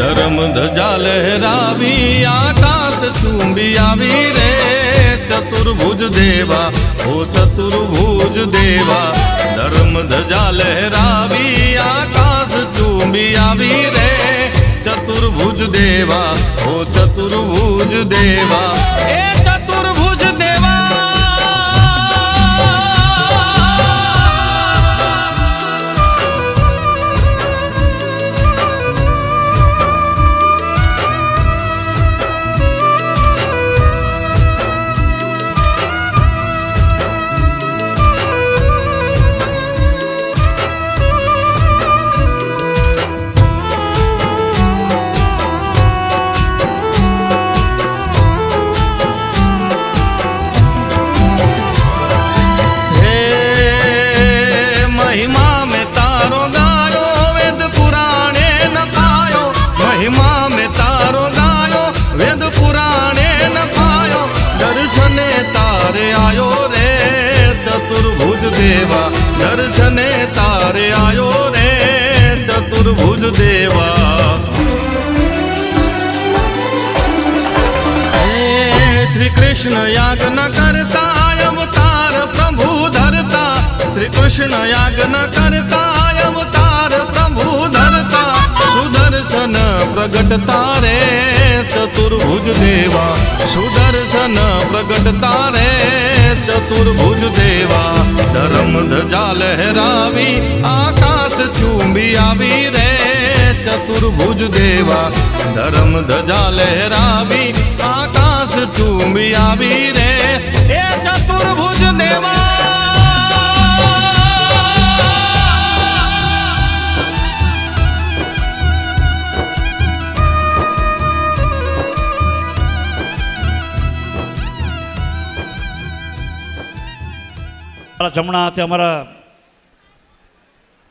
ધર્મ ધજા લહેરાવી આકાશ ચુંબી આવી રે ચતુર્ભુજ દેવા ઓ ચતુર્ભુજ દેવા ધર્મ ધજા લહેરાવી આકાશ ચુંબી આવી રે ચતુર્ભુજ દેવા ઓ ચતુર્ભુજ દેવા એ ચતુર્ભુજ દેવા चतुर्भुज देवा दर्शने तारे आयो रे चतुर्भुज देवा श्री कृष्ण याग न करता अवतार प्रभु धरता श्री कृष्ण याग न करता अवतार प्रभु धरता सुदर्शन प्रगटता रे चतुर्भुज देवा सुदर्शन प्रगटता रे चतुर्भुज देवा धर्म धजा लहरावी आकाश चुंबी आवी रे चतुर्भुज देवा धर्म धजा लहरावी आकाश चुंबी आवी रे ए चतुर्भुज देवा જમણા હાથે અમારા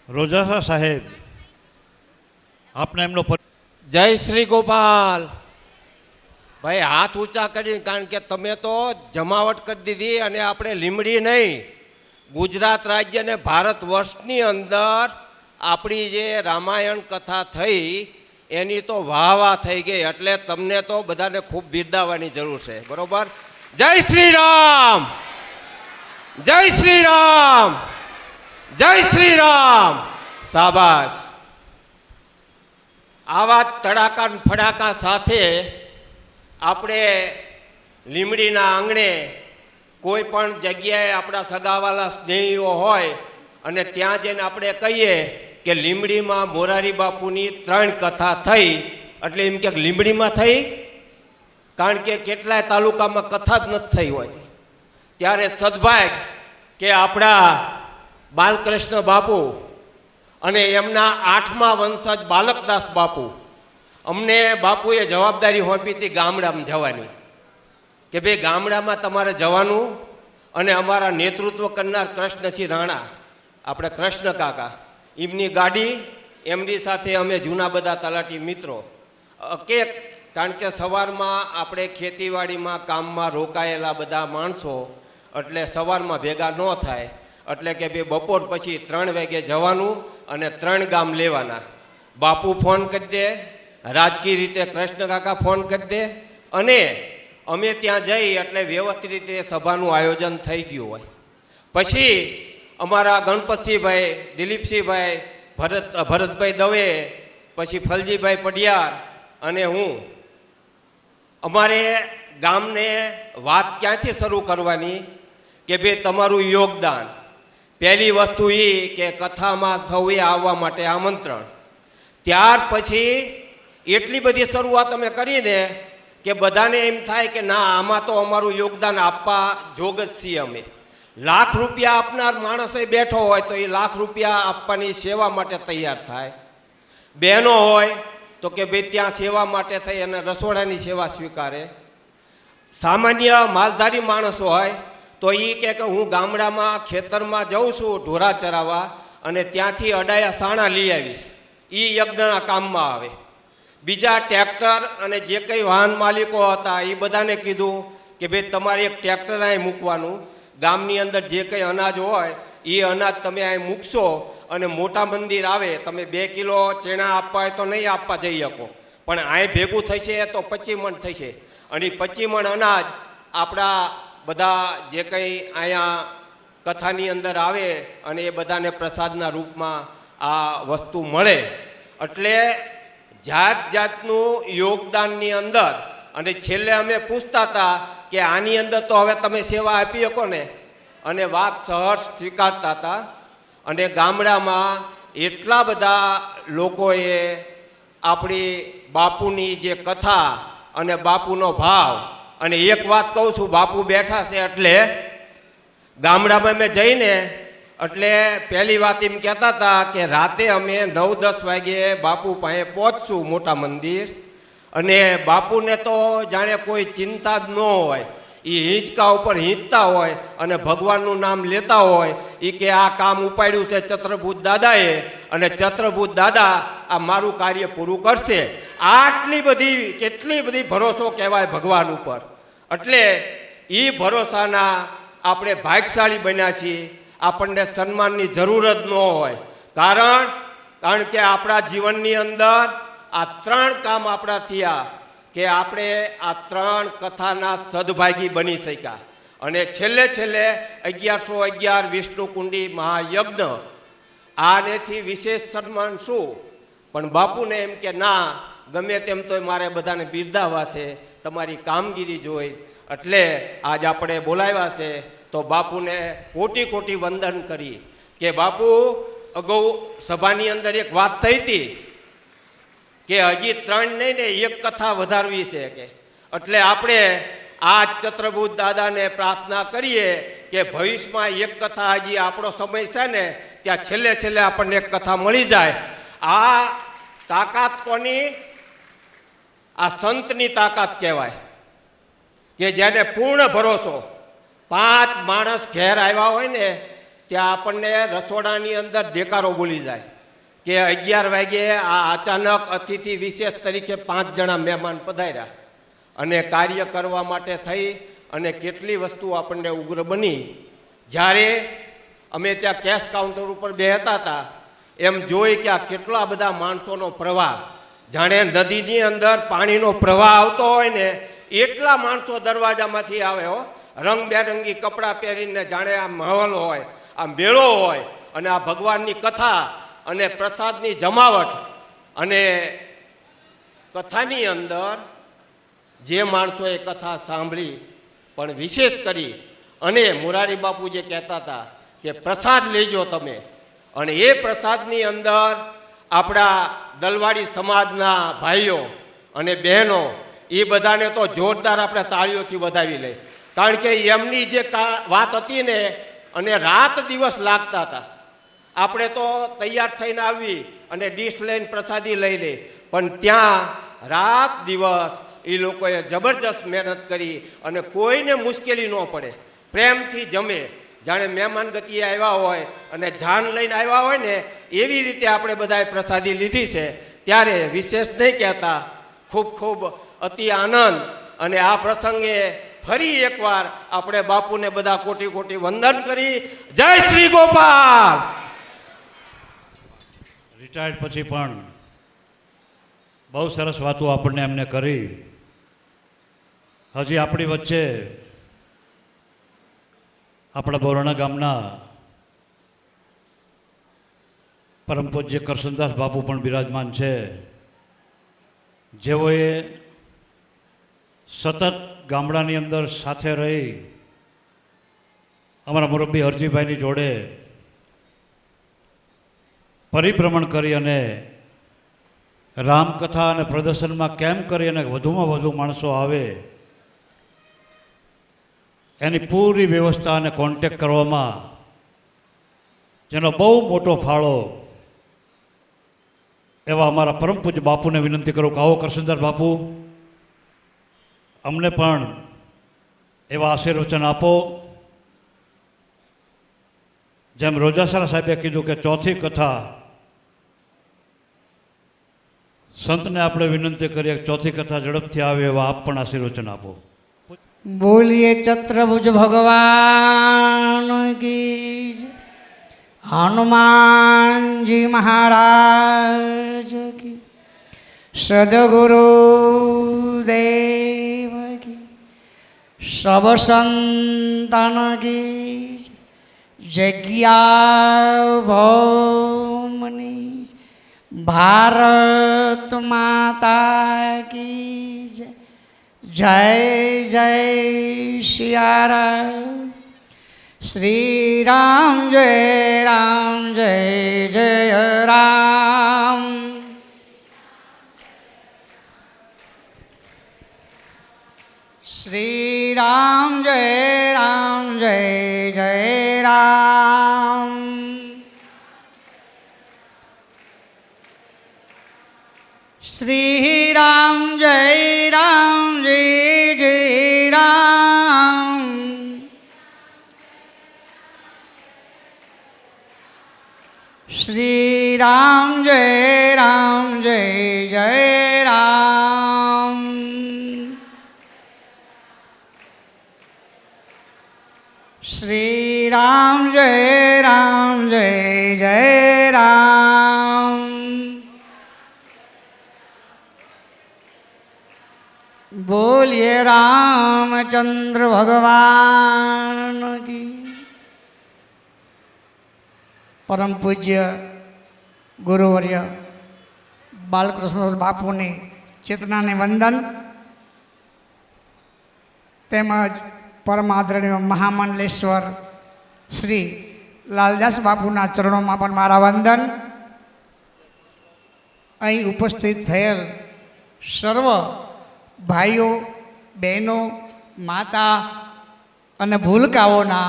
રોજાસા સાહેબ આપને એમનો જય શ્રી ગોપાલ ભાઈ હાથ ઊંચા કરી કારણ કે તમે તો જમાવટ કરી દીધી અને આપણે લીમડી નહીં ગુજરાત રાજ્ય અને ભારત વર્ષની અંદર આપણી જે રામાયણ કથા થઈ એની તો વાહ થઈ ગઈ એટલે તમને તો બધાને ખૂબ બિરદાવવાની જરૂર છે બરોબર જય શ્રી રામ જય શ્રી રામ જય શ્રી રામ શાબાશ આવા તડાકા ફડાકા સાથે આપણે લીમડીના આંગણે કોઈ પણ જગ્યાએ આપણા સગાવાલા સ્નેહીઓ હોય અને ત્યાં જઈને આપણે કહીએ કે લીમડીમાં મોરારી બાપુની 3 કથા થઈ એટલે એમ કે લીમડીમાં થઈ કારણ કે કેટલાય તાલુકામાં કથા જ નથી થઈ હોય ત્યારે સદભાગ્ય કે આપણા બાલકૃષ્ણ બાપુ અને એમના 8મા વંશજ બાલકદાસ બાપુ અમને બાપુએ જવાબદારી સોંપી હતી ગામડામાં જવાની કે ભાઈ ગામડામાં તમારે જવાનું અને અમારા નેતૃત્વ કરનાર કૃષ્ણસિંહ રાણા આપણે કૃષ્ણ કાકા એમની ગાડી એમની સાથે અમે જૂના બધા તલાટી મિત્રો કારણ કે સવારમાં આપણે ખેતીવાડીમાં કામમાં રોકાયેલા બધા માણસો એટલે સવારમાં ભેગા ન થાય એટલે કે ભાઈ બપોર પછી 3 વાગે જવાનું અને 3 ગામ લેવાના બાપુ ફોન કરી દે રાજકીય રીતે કૃષ્ણ કાકા ફોન કરી દે અને અમે ત્યાં જઈ એટલે વ્યવસ્થિત રીતે સભાનું આયોજન થઈ ગયું હોય પછી અમારા ગણપતસિંહભાઈ દિલીપસિંહભાઈ ભરતભાઈ દવે પછી ફલજીભાઈ પડિયાર અને હું અમારે ગામને વાત ક્યાંથી શરૂ કરવાની કે ભાઈ તમારું યોગદાન પહેલી વસ્તુ એ કે કથામાં સૌએ આવવા માટે આમંત્રણ ત્યાર પછી એટલી બધી શરૂઆત અમે કરીને કે બધાને એમ થાય કે ના આમાં તો અમારું યોગદાન આપવા જોગ જ છીએ અમે લાખ રૂપિયા આપનાર માણસ બેઠો હોય તો એ લાખ રૂપિયા આપવાની સેવા માટે તૈયાર થાય બહેનો હોય તો કે ભાઈ ત્યાં સેવા માટે થઈ અને રસોડાની સેવા સ્વીકારે સામાન્ય માલધારી માણસો હોય તો એ કે હું ગામડામાં ખેતરમાં જાઉં છું ઢોરા ચરાવવા અને ત્યાંથી અડાયા સાણા લઈ આવીશ એ યજ્ઞના કામમાં આવે બીજા ટ્રેક્ટર અને જે કંઈ વાહન માલિકો હતા એ બધાને કીધું કે ભાઈ તમારે એક ટ્રેક્ટર અહીં મૂકવાનું ગામની અંદર જે કંઈ અનાજ હોય એ અનાજ તમે અહીં મૂકશો અને મોટા મંદિર આવે તમે 2 કિલો ચણા આપવા હોય તો નહીં આપવા જઈ શકો પણ અહીં ભેગું થશે તો 25 મણ થશે. અને 25 મણ અનાજ આપણા બધા જે કંઈ અહીંયા કથાની અંદર આવે અને એ બધાને પ્રસાદના રૂપમાં આ વસ્તુ મળે. એટલે જાત જાતનું યોગદાનની અંદર. અને છેલ્લે અમે પૂછતા હતા કે આની અંદર તો હવે તમે સેવા આપી શકો ને, અને વાત સહર્ષ સ્વીકારતા હતા. અને ગામડામાં એટલા બધા લોકોએ આપણી બાપુની જે કથા અને બાપુનો ભાવ. અને એક વાત કહું છું, બાપુ બેઠા છે એટલે ગામડામાં મેં જઈને એટલે પહેલી વાત એમ કહેતા હતા કે રાતે અમે 9-10 વાગ્યે બાપુ પાસે પહોંચશું મોટા મંદિર. અને બાપુને તો જાણે કોઈ ચિંતા જ ન હોય, એ હિંચકા ઉપર હિંચતા હોય અને ભગવાનનું નામ લેતા હોય. એ કે આ કામ ઉપાડ્યું છે ચત્રભૂત દાદાએ, અને ચત્રભૂત દાદા આ મારું કાર્ય પૂરું કરશે. આટલી બધી કેટલી બધી ભરોસો કહેવાય ભગવાન ઉપર. એટલે એ ભરોસાના આપણે ભાગ્યશાળી બન્યા છીએ. આપણને સન્માનની જરૂર જ ન હોય. કારણ કે આપણા જીવનની અંદર આ 3 કામ આપણા થયા કે આપણે આ 3 કથાના સદભાગી બની શક્યા. અને છેલ્લે 1111 વિષ્ણુકુંડી મહાયજ્ઞ, આનેથી વિશેષ સન્માન શું? પણ બાપુને એમ કે ના, ગમે તેમ તોય મારે બધાને બિરદાવવા છે, તમારી કામગીરી જોઈ. એટલે આજ આપણે બોલાવ્યા છે તો બાપુને કોટી કોટી વંદન કરી કે બાપુ અગાઉ સભાની અંદર એક વાત થઈ હતી કે હજી 3 નહીં ને 1 કથા વધારવી છે કે. એટલે આપણે આ ચત્રભૂત દાદાને પ્રાર્થના કરીએ કે ભવિષ્યમાં 1 કથા, હજી આપણો સમય છે ને ત્યાં છેલ્લે આપણને 1 કથા મળી જાય. આ તાકાત કોની? આ સંતની તાકાત કહેવાય કે જેને પૂર્ણ ભરોસો. 5 માણસ ઘેર આવ્યા હોય ને ત્યાં આપણને રસોડાની અંદર દેકારો બોલી જાય કે 11 વાગ્યે આ અચાનક અતિથિ વિશેષ તરીકે 5 જણા મહેમાન પધાર્યા. અને કાર્ય કરવા માટે થઈ અને કેટલી વસ્તુ આપણને ઉગ્ર બની. જ્યારે અમે ત્યાં કેશ કાઉન્ટર ઉપર બેહતા હતા એમ જોઈ કે આ કેટલા બધા માણસોનો પ્રવાહ, જાણે નદીની અંદર પાણીનો પ્રવાહ આવતો હોય ને એટલા માણસો દરવાજામાંથી આવે હો, રંગબેરંગી કપડાં પહેરીને, જાણે આ માહોલ હોય, આ મેળો હોય. અને આ ભગવાનની કથા અને પ્રસાદની જમાવટ. અને કથાની અંદર જે માણસોએ કથા સાંભળી, પણ વિશેષ કરી અને મોરારી બાપુ જે કહેતા હતા કે પ્રસાદ લેજો તમે. અને એ પ્રસાદની અંદર આપણા દલવાડી સમાજના ભાઈઓ અને બહેનો એ બધાને તો જોરદાર આપણે તાળીઓથી વધાવી લઈ. કારણ કે એમની જે વાત હતી ને, અને રાત દિવસ લાગતા હતા. આપણે તો તૈયાર થઈને આવી અને ડીશ લઈને પ્રસાદી લઈ લે, પણ ત્યાં રાત દિવસ એ લોકોએ જબરજસ્ત મહેનત કરી અને કોઈને મુશ્કેલી ન પડે, પ્રેમથી જમે. જાણે મહેમાન ગતિએ આવ્યા હોય અને જાન લઈને આવ્યા હોય ને એવી રીતે આપણે બધાએ પ્રસાદી લીધી છે. ત્યારે વિશેષ નહીં કહેતા, ખૂબ ખૂબ અતિ આનંદ. અને આ પ્રસંગે ફરી એકવાર આપણે બાપુને બધા કોટી કોટી વંદન કરી. જય શ્રી ગોપાલ. રિટાયર્ડ પછી પણ બહુ સરસ વાતો આપણને એમને કરી. હજી આપણી વચ્ચે આપણા બોરણા ગામના પરમ પૂજ્ય કરશનદાસ બાપુ પણ બિરાજમાન છે, જેઓએ સતત ગામડાની અંદર સાથે રહી અમારા મુરબ્બી હરજીભાઈની જોડે પરિભ્રમણ કરી અને રામકથા અને પ્રદર્શનમાં કેમ કરી અને વધુમાં વધુ માણસો આવે એની પૂરી વ્યવસ્થા અને કોન્ટેક્ટ કરવામાં જેનો બહુ મોટો ફાળો એવા અમારા પરમ પૂજ્ય બાપુને વિનંતી કરું કે આવો કરશનદાસ બાપુ, અમને પણ એવા આશીર્વચન આપો. જેમ રોજાસરા સાહેબે કીધું કે ચોથી કથા સંતને આપણે વિનંતી કરીએ ચોથી કથા ઝડપથી આવે એવા આપ પણ આશીર્વચન આપો. बोलिए चत्रभुज भगवान की जय, हनुमान जी महाराज की. સદગુરુ દેવ કી, સબ સંતાન કી, જગ્યા ભૌમની, ભારત માતા કી જય. જય જય સિયારામ. શ્રી રામ જય રામ જય જય રામ. શ્રી રામ જય રામ જય જય રામ. શ્રી રામ જય રામ જય જય રામ. શ્રી રામ જય રામ જય જય રામ. શ્રી રામ જય રામ જય જય રામ. બોલીએ રામચંદ્ર ભગવાન કી. પરમ પૂજ્ય ગુરુવર્ય બાલકૃષ્ણ બાપુની ચેતનાને વંદન, તેમજ પરમ આદરણીય મહામંડલેશ્વર શ્રી લાલદાસ બાપુના ચરણોમાં પણ મારા વંદન. અહીં ઉપસ્થિત થયેલ સર્વ ભાઈઓ, બહેનો, માતા અને ભૂલકાઓના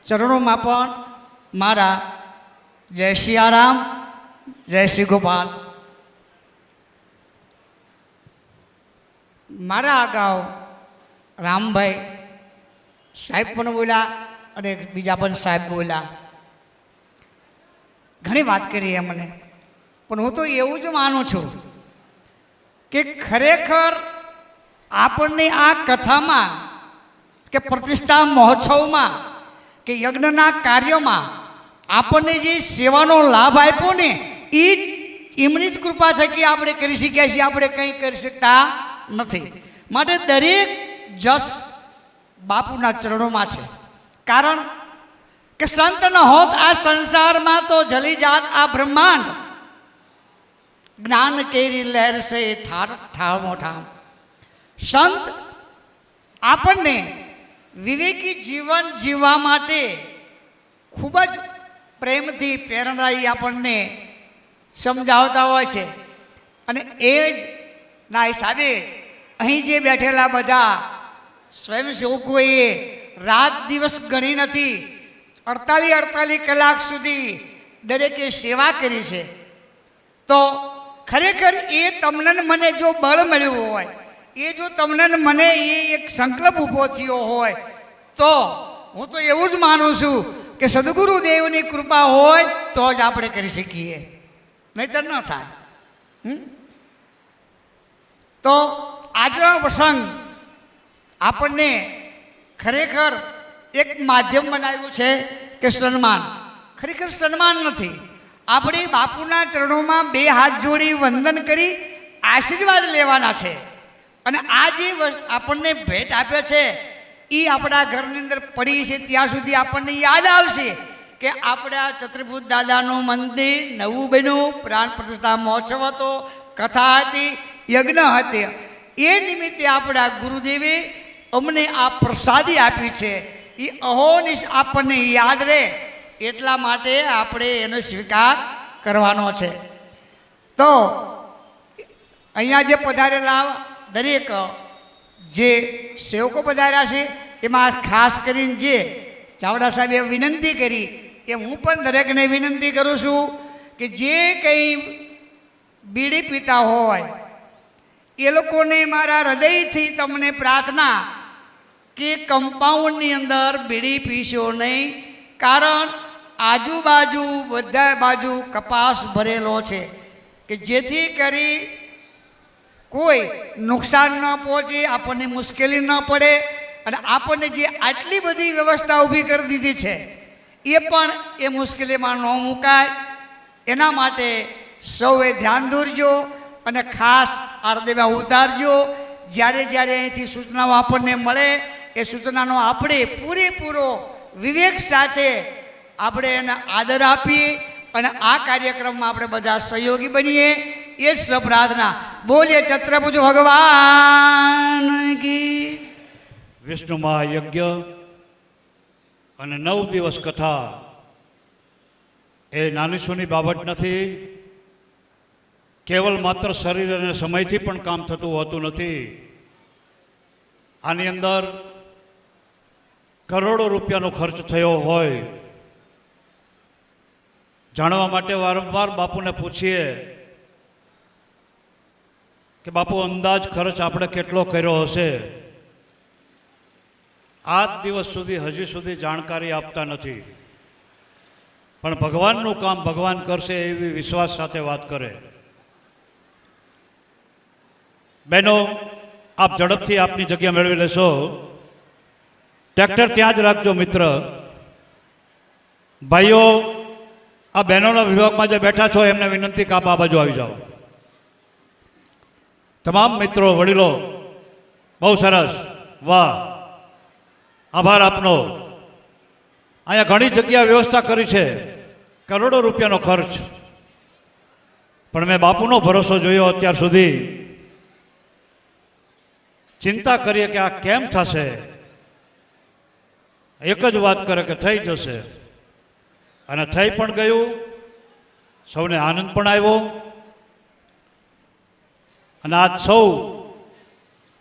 ચરણોમાં પણ મારા જય સિયારામ, જય શ્રી ગોપાલ. મારા અગાઉ રામભાઈ સાહેબ પણ બોલ્યા અને બીજા પણ સાહેબ બોલ્યા, ઘણી વાત કરી મને. પણ હું તો એવું જ માનું છું કે ખરેખર આપણને આ કથામાં કે પ્રતિષ્ઠા મહોત્સવમાં કે યજ્ઞના કાર્યમાં આપણને જે સેવાનો લાભ આપ્યો ને એ એમની જ કૃપા થકી આપણે કરી શક્યા છીએ. આપણે કંઈ કરી શકતા નથી. માટે દરેક જસ બાપુના ચરણોમાં છે. કારણ કે સંત ન હોત આ સંસારમાં તો જલી જાત આ બ્રહ્માંડ. જ્ઞાન કેરી લહેર સે ઠામો ઠામ. સંત આપણને વિવેકી જીવન જીવવા માટે ખૂબ જ પ્રેમથી પ્રેરણાઈ આપણને સમજાવતા હોય છે. અને એ જ ના હિસાબે અહીં જે બેઠેલા બધા સ્વયંસેવકોએ રાત દિવસ ગણી નથી 48 કલાક સુધી દરેકે સેવા કરી છે. તો ખરેખર એ તમને મને જો બળ મળ્યું હોય, એ જો તમને મને એ એક સંકલ્પ ઊભો થયો હોય, તો હું તો એવું જ માનું છું કે સદગુરુદેવની કૃપા હોય તો જ આપણે કરી શકીએ, નહીંતર ન થાય. તો આજનો પ્રસંગ આપણને ખરેખર એક માધ્યમ બનાવ્યું છે કે સન્માન. ખરેખર સન્માન નથી, આપણે બાપુના ચરણોમાં 2 હાથ જોડી વંદન કરી આશીર્વાદ લેવાના છે. અને આ જે આપણને ભેટ આપ્યો છે એ આપણા ઘરની અંદર પડી છે ત્યાં સુધી આપણને યાદ આવશે કે આપણા છત્રપુર દાદાનું મંદિર નવું બન્યું, પ્રાણ પ્રતિષ્ઠા મહોત્સવ હતો, કથા હતી, યજ્ઞ હતી. એ નિમિત્તે આપણા ગુરુદેવે અમને આ પ્રસાદી આપી છે. એ અહોનિશ આપણને યાદ રહે એટલા માટે આપણે એનો સ્વીકાર કરવાનો છે. તો અહીંયા જે પધારેલા દરેક જે સેવકો પધાર્યા છે એમાં ખાસ કરીને જે ચાવડા સાહેબે વિનંતી કરી એ હું પણ દરેકને વિનંતી કરું છું કે જે કંઈ બીડી પીતા હોય એ લોકોને મારા હૃદયથી તમને પ્રાર્થના કે કમ્પાઉન્ડની અંદર બીડી પીશો નહીં. કારણ આજુબાજુ બધા બાજુ કપાસ ભરેલો છે કે જેથી કરી કોઈ નુકસાન ન પહોંચે, આપણને મુશ્કેલી ન પડે. અને આપણને જે આટલી બધી વ્યવસ્થા ઊભી કરી દીધી છે એ પણ એ મુશ્કેલીમાં ન મુકાય. એના માટે સૌએ ધ્યાન દોરજો. અને ખાસ આરદેવા ઉતારજો. જ્યારે જ્યારે અહીંથી સૂચનાઓ આપણને મળે એ સૂચનાનો આપણે પૂરેપૂરો વિવેક સાથે આપણે એને આદર આપીએ અને આ કાર્યક્રમમાં આપણે બધા સહયોગી બનીએ. એ જ પ્રાર્થના. બોલીએ છત્રભુજ ભગવાન કી. વિષ્ણુ મહાયજ્ઞ અને 9 દિવસ કથા એ નાની સૂની બાબત નથી. કેવલ માત્ર શરીર અને સમયથી પણ કામ થતું હોતું નથી. આની અંદર કરોડો રૂપિયાનો ખર્ચ થયો હોય. જાણવા માટે વારંવાર બાપુને પૂછીએ કે બાપુ અંદાજ ખર્ચ આપણે કેટલો કર્યો હશે. આજ દિવસ સુધી હજી સુધી જાણકારી આપતા નથી. પણ ભગવાનનું કામ ભગવાન કરશે એવી વિશ્વાસ સાથે વાત કરે. બહેનો, આપ ઝડપથી આપની જગ્યા મેળવી લેશો. ટ્રેક્ટર ત્યાં જ રાખજો મિત્ર. ભાઈઓ, આ બહેનોના વિભાગમાં જે બેઠા છો એમને વિનંતી કે આપ આ બાજુ આવી જાઓ. તમામ મિત્રો, વડીલો, બહુ સરસ, વાહ, આભાર આપનો. અહીંયા ઘણી જગ્યા વ્યવસ્થા કરી છે, કરોડો રૂપિયાનો ખર્ચ. પણ મેં બાપુનો ભરોસો જોયો અત્યાર સુધી. ચિંતા કરીએ કે આ કેમ થશે, એક જ વાત કરે કે થઈ જશે. અને થઈ પણ ગયું. સૌને આનંદ પણ આવ્યો. અને આજ સૌ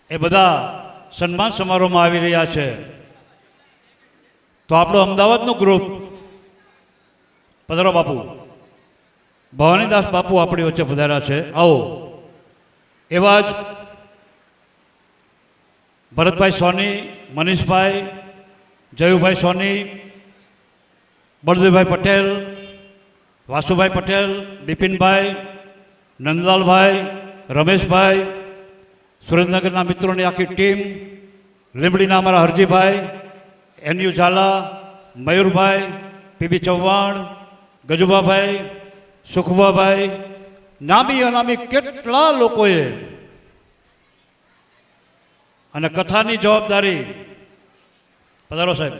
એ બધા સન્માન સમારોહમાં આવી રહ્યા છે. તો આપણું અમદાવાદનું ગ્રુપ, પધારો બાપુ. ભવાનીદાસ બાપુ આપણી વચ્ચે પધાર્યા છે. આવો. એવા જ ભરતભાઈ સોની, મનીષભાઈ, જયુભાઈ સોની, બળદેવભાઈ પટેલ, વાસુભાઈ પટેલ, બિપિનભાઈ, નંદલાલભાઈ, રમેશભાઈ, સુરેન્દ્રનગરના મિત્રોની આખી ટીમ, લીંબડીના અમારા હરજીભાઈ, એનયુ ઝાલા, મયુરભાઈ, પીબી ચૌહાણ, ગજુભાભાઈ, સુખભાભાઈ, નામી અનામી કેટલા લોકોએ અને કથાની જવાબદારી. પધારો સાહેબ.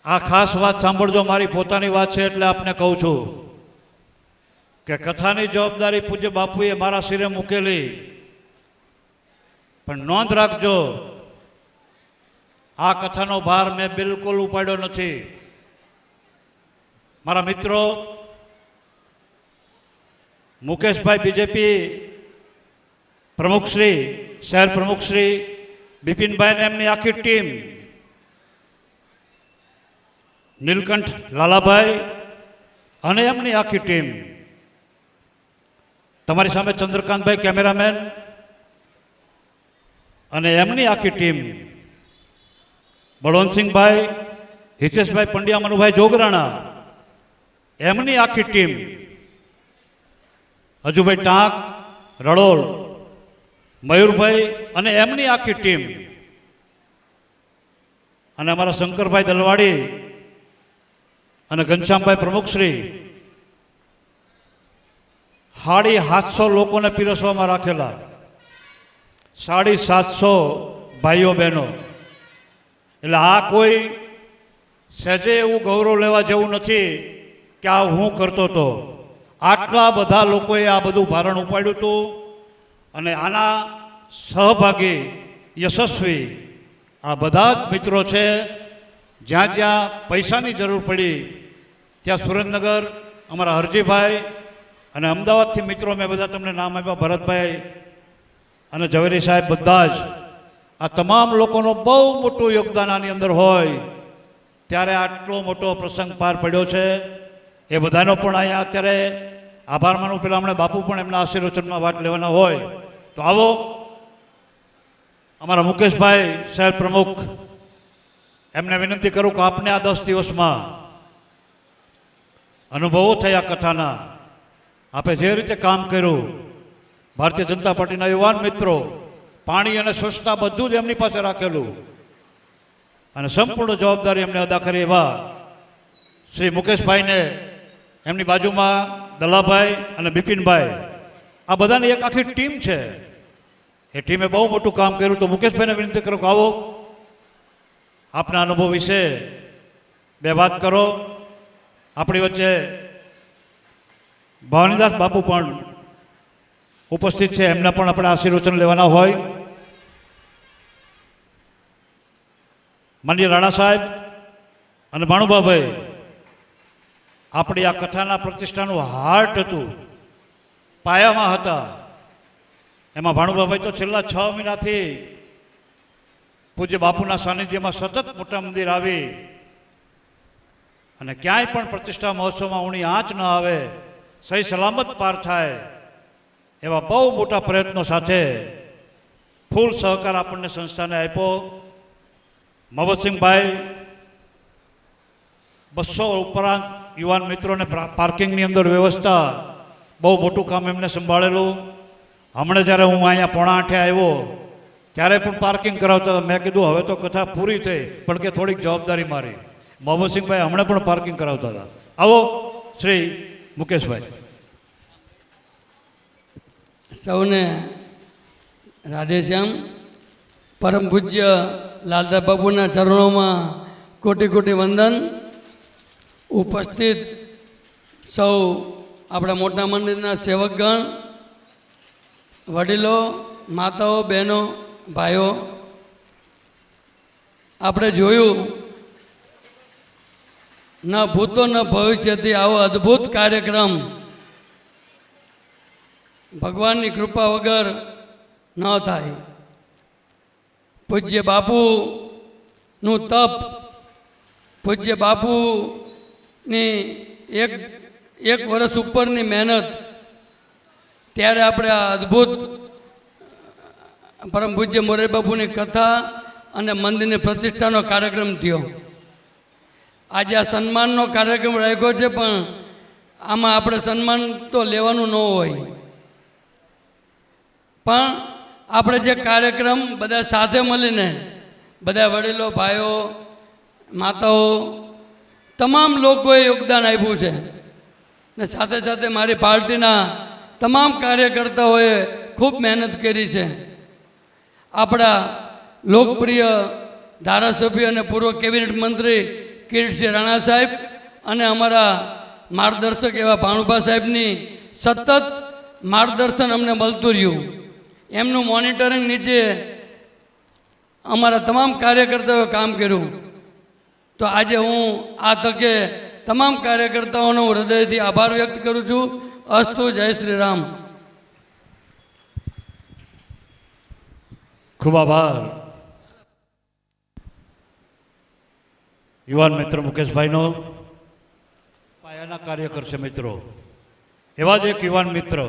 આ ખાસ વાત સાંભળજો, મારી પોતાની વાત છે એટલે આપને કહું છું કે કથાની જવાબદારી પૂજ્ય બાપુએ મારા શિરે મૂકેલી. પણ નોંધ રાખજો, આ કથાનો ભાર મેં બિલકુલ ઉપાડ્યો નથી. મારા મિત્રો મુકેશભાઈ, બીજેપી પ્રમુખશ્રી, શહેર પ્રમુખશ્રી બિપિનભાઈ ને એમની આખી ટીમ, નીલકંઠ લાલાભાઈ અને એમની આખી ટીમ, તમારી સામે ચંદ્રકાંતભાઈ કેમેરામેન અને એમની આખી ટીમ, બળવંતસિંહભાઈ, હિતેશભાઈ પંડ્યા, મનુભાઈ જોગરાણા, એમની આખી ટીમ, હજુભાઈ ટાંક, રડોલ, મયુરભાઈ અને એમની આખી ટીમ, અને અમારા શંકરભાઈ દલવાડી અને ઘનશ્યામભાઈ પ્રમુખશ્રી, 750 લોકોને પીરસવામાં રાખેલા. 750 ભાઈઓ બહેનો. એટલે આ કોઈ સહેજે એવું ગૌરવ લેવા જેવું નથી કે આ હું કરતો હતો. આટલા બધા લોકોએ આ બધું ભારણ ઉપાડ્યું હતું. અને આના સહભાગી, યશસ્વી આ બધા જ મિત્રો છે. જ્યાં જ્યાં પૈસાની જરૂર પડી ત્યાં સુરેન્દ્રનગર અમારા હરજીભાઈ અને અમદાવાદથી મિત્રો મેં બધા તમને નામ આપ્યા, ભરતભાઈ અને ઝવેરી સાહેબ, બધા જ આ તમામ લોકોનો બહુ મોટું યોગદાન આની અંદર હોય ત્યારે આટલો મોટો પ્રસંગ પાર પડ્યો છે. એ બધાનો પણ અહીંયા અત્યારે આભાર માનું. પેલા હમણાં બાપુ પણ એમના આશીર્વચનમાં વાત લેવાના હોય. તો આવો, અમારા મુકેશભાઈ શહેર પ્રમુખ, એમને વિનંતી કરું કે આપને આ 10 દિવસમાં અનુભવો થયા કથાના, આપે જે રીતે કામ કર્યું, ભારતીય જનતા પાર્ટીના યુવાન મિત્રો, પાણી અને સ્વચ્છતા બધું જ એમની પાસે રાખેલું અને સંપૂર્ણ જવાબદારી એમને અદા કરી એવા શ્રી મુકેશભાઈને, એમની બાજુમાં દલાભાઈ અને બિપિનભાઈ, આ બધાની એક આખી ટીમ છે. એ ટીમે બહુ મોટું કામ કર્યું. તો મુકેશભાઈને વિનંતી કરું કે આવો, આપના અનુભવ વિશે બે વાત કરો. આપણી વચ્ચે ભવાનીદાસ બાપુ પણ ઉપસ્થિત છે, એમના પણ આપણે આશીર્વચન લેવાના હોય. માનનીય રાણા સાહેબ અને ભાણુભાભાઈ, આપણી આ કથાના પ્રતિષ્ઠાનું હાર્ટ હતું, પાયામાં હતા. એમાં ભાણુભાભાઈ તો છેલ્લા 6 મહિનાથી પૂજ્ય બાપુના સાનિધ્યમાં સતત મોટા મંદિર આવી અને ક્યાંય પણ પ્રતિષ્ઠા મહોત્સવમાં ઊણી આંચ ન આવે, સહી સલામત પાર થાય એવા બહુ મોટા પ્રયત્નો સાથે ફૂલ સહકાર આપણને સંસ્થાને આપ્યો. મવતસિંહભાઈ 200 ઉપરાંત યુવાન મિત્રોને પાર્કિંગની અંદર વ્યવસ્થા, બહુ મોટું કામ એમને સંભાળેલું. હમણાં જ્યારે હું અહીંયા 7:45 આવ્યો ત્યારે પણ પાર્કિંગ કરાવતા હતા. મેં કીધું હવે તો કથા પૂરી થઈ, પણ કે થોડીક જવાબદારી મારી. મહબતસિંહભાઈ હમણાં પણ પાર્કિંગ કરાવતા હતા. આવો શ્રી મુકેશભાઈ. સૌને રાધેશ્યામ. પરમ પૂજ્ય લાલદાસ બાપુના ચરણોમાં કોટી કોટી વંદન. ઉપસ્થિત સૌ આપણા મોટા મંદિરના સેવકગણ, વડીલો, માતાઓ, બહેનો, ભાઈઓ, આપણે જોયું ન ભૂતો ન ભવિષ્યથી આવો અદ્ભુત કાર્યક્રમ ભગવાનની કૃપા વગર ન થાય. પૂજ્ય બાપુનું તપ, પૂજ્ય બાપુની એક વર્ષ ઉપરની મહેનત, ત્યારે આપણે આ અદ્ભુત પરમ પૂજ્ય મોરારી બાપુની કથા અને મંદિરની પ્રતિષ્ઠાનો કાર્યક્રમ થયો. આજે આ સન્માનનો કાર્યક્રમ રાખ્યો છે, પણ આમાં આપણે સન્માન તો લેવાનું ન હોય, પણ આપણે જે કાર્યક્રમ બધા સાથે મળીને, બધા વડીલો, ભાઈઓ, માતાઓ, તમામ લોકોએ યોગદાન આપ્યું છે. ને સાથે સાથે મારી પાર્ટીના તમામ કાર્યકર્તાઓએ ખૂબ મહેનત કરી છે. આપણા લોકપ્રિય ધારાસભ્ય અને પૂર્વ કેબિનેટ મંત્રી કિરીટસિંહ રાણા સાહેબ અને અમારા માર્ગદર્શક એવા ભાણુભા સાહેબની સતત માર્ગદર્શન અમને મળતું રહ્યું. એમનું મોનિટરિંગ નીચે અમારા તમામ કાર્યકર્તાઓએ કામ કર્યું. તો આજે હું આ તકે તમામ કાર્યકર્તાઓનો હૃદયથી આભાર વ્યક્ત કરું છું. અસ્તુ. જય શ્રી રામ. ખૂબ આભાર યુવાન મિત્ર મુકેશભાઈનો. પાયાના કાર્યકર છે મિત્રો. એવા જ એક યુવાન મિત્ર,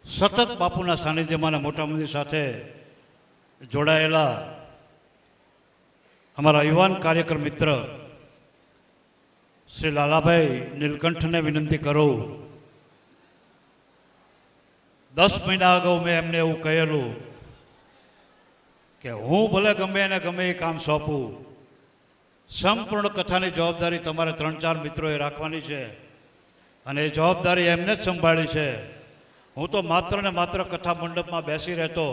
સતત બાપુના સાનિધ્યમાં અને મોટા મંદિર સાથે જોડાયેલા અમારા યુવાન કાર્યકર મિત્ર શ્રી લાલાભાઈ નીલકંઠને વિનંતી કરું. 10 મહિના અગાઉ મેં એમને એવું કહેલું કે હું ભલે ગમે એને ગમે એ કામ સોંપું, સંપૂર્ણ કથાની જવાબદારી તમારે 3-4 મિત્રોએ રાખવાની છે અને એ જવાબદારી એમને જ સંભાળી છે. હું તો માત્ર ને માત્ર કથા મંડપમાં બેસી રહેતો.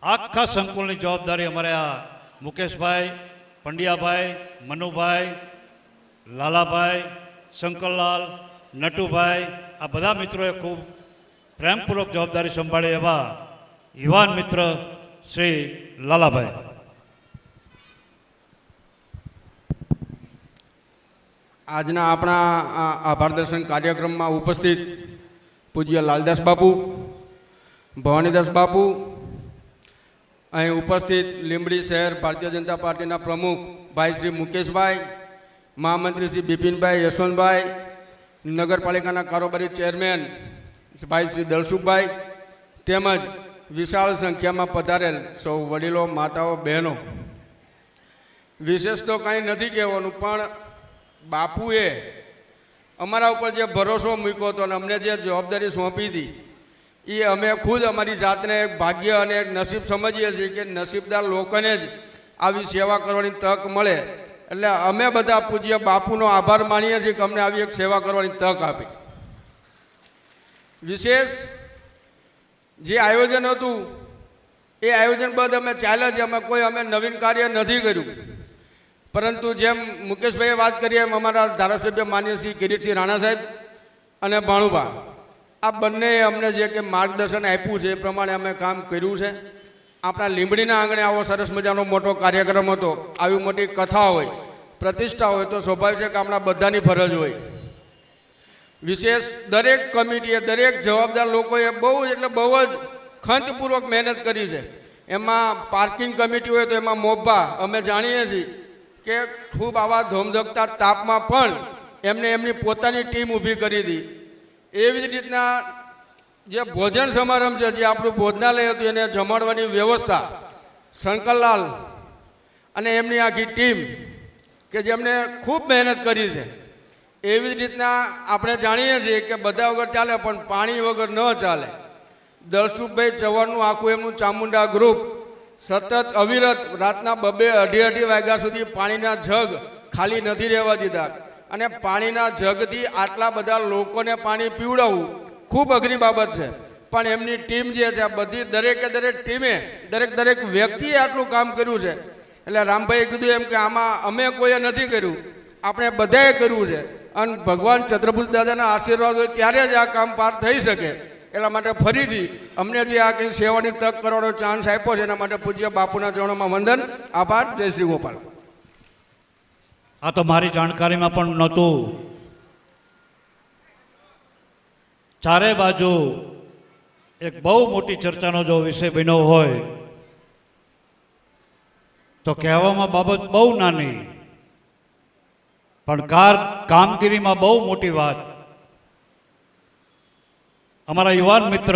આખા સંકુલની જવાબદારી અમારે આ મુકેશભાઈ, પંડ્યાભાઈ, મનુભાઈ, લાલાભાઈ, શંકરલાલ, નટુભાઈ, આ બધા મિત્રોએ ખૂબ પ્રેમપૂર્વક જવાબદારી સંભાળી. એવા યુવાન મિત્ર શ્રી લાલાભાઈ. આજના આપણા આભાર દર્શન કાર્યક્રમમાં ઉપસ્થિત પૂજ્ય લાલદાસ બાપુ, ભવાનીદાસ બાપુ, અહીં ઉપસ્થિત લીંબડી શહેર ભારતીય જનતા પાર્ટીના પ્રમુખ ભાઈ શ્રી મુકેશભાઈ, મહામંત્રી શ્રી બિપિનભાઈ, યશવંતભાઈ, નગરપાલિકાના કારોબારી ચેરમેન ભાઈ શ્રી દલસુખભાઈ, તેમજ વિશાળ સંખ્યામાં પધારેલ સૌ વડીલો, માતાઓ, બહેનો, વિશેષ તો કાંઈ નથી કહેવાનું, પણ બાપુએ અમારા ઉપર જે ભરોસો મૂક્યો હતો અને અમને જે જવાબદારી સોંપી હતી, એ અમે ખુદ અમારી જાતને એક ભાગ્ય અને એક નસીબ સમજીએ છીએ કે નસીબદાર લોકોને જ આવી સેવા કરવાની તક મળે. એટલે અમે બધા પૂજ્ય બાપુનો આભાર માનીએ છીએ કે અમને આવી એક સેવા કરવાની તક આપી. વિશેષ જે આયોજન હતું એ આયોજન બાદ અમે ચાલ્યા છે. અમે નવીન કાર્ય નથી કર્યું, પરંતુ જેમ મુકેશભાઈએ વાત કરી એમ અમારા ધારાસભ્ય માન્ય શ્રી કિરીટસિંહ રાણા સાહેબ અને ભાણુભા આ બંનેએ અમને જે કે માર્ગદર્શન આપ્યું છે એ પ્રમાણે અમે કામ કર્યું છે. આપણા લીંબડીના આંગણે આવો સરસ મજાનો મોટો કાર્યક્રમ હતો. આવી મોટી કથા હોય, પ્રતિષ્ઠા હોય તો સ્વાભાવિક છે કે આપણા બધાની ફરજ હોય. વિશેષ દરેક કમિટીએ, દરેક જવાબદાર લોકોએ બહુ એટલે બહુ જ ખંતપૂર્વક મહેનત કરી છે. એમાં પાર્કિંગ કમિટી હોય તો એમાં મોભા અમે જાણીએ છીએ કે ખૂબ આવા ધોમધકતા તાપમાં પણ એમને એમની પોતાની ટીમ ઊભી કરી હતી. એવી જ રીતના જે ભોજન સમારંભ છે, જે આપણું ભોજનાલય હતું એને જમાડવાની વ્યવસ્થા શંકરલાલ અને એમની આખી ટીમ કે જેમણે ખૂબ મહેનત કરી છે. એવી જ રીતના આપણે જાણીએ છીએ કે બધા વગર ચાલે પણ પાણી વગર ન ચાલે. દલસુખભાઈ ચૌહાણનું આખું એમનું ચામુંડા ગ્રુપ સતત અવિરત રાતના 2-2, 2:30 વાગ્યા સુધી પાણીના જગ ખાલી નથી રહેવા દીધા. અને પાણીના જગથી આટલા બધા લોકોને પાણી પીવડાવવું ખૂબ અઘરી બાબત છે. પણ એમની ટીમ જે છે આ બધી દરેકે દરેક ટીમે દરેક વ્યક્તિએ આટલું કામ કર્યું છે. એટલે રામભાઈએ કીધું એમ કે આમાં અમે કોઈએ નથી કર્યું, આપણે બધાએ કર્યું છે. અને ભગવાન ચંદ્રભુજ દાદાના આશીર્વાદ હોય ત્યારે જ આ કામ પાર થઈ શકે. એટલા માટે ફરીથી અમને જે આ કંઈ સેવાની તક કરવાનો ચાન્સ આપ્યો છે એના માટે પૂજ્ય બાપુના ચરણોમાં વંદન, આભાર. જય શ્રી ગોપાલ. આ તો મારી જાણકારીમાં પણ નહોતું. ચારે બાજુ એક બહુ મોટી ચર્ચાનો જો વિષય બન્યો હોય તો કહેવામાં બાબત બહુ નાની, પણ કામગીરીમાં બહુ મોટી વાત. અમારા યુવાન મિત્ર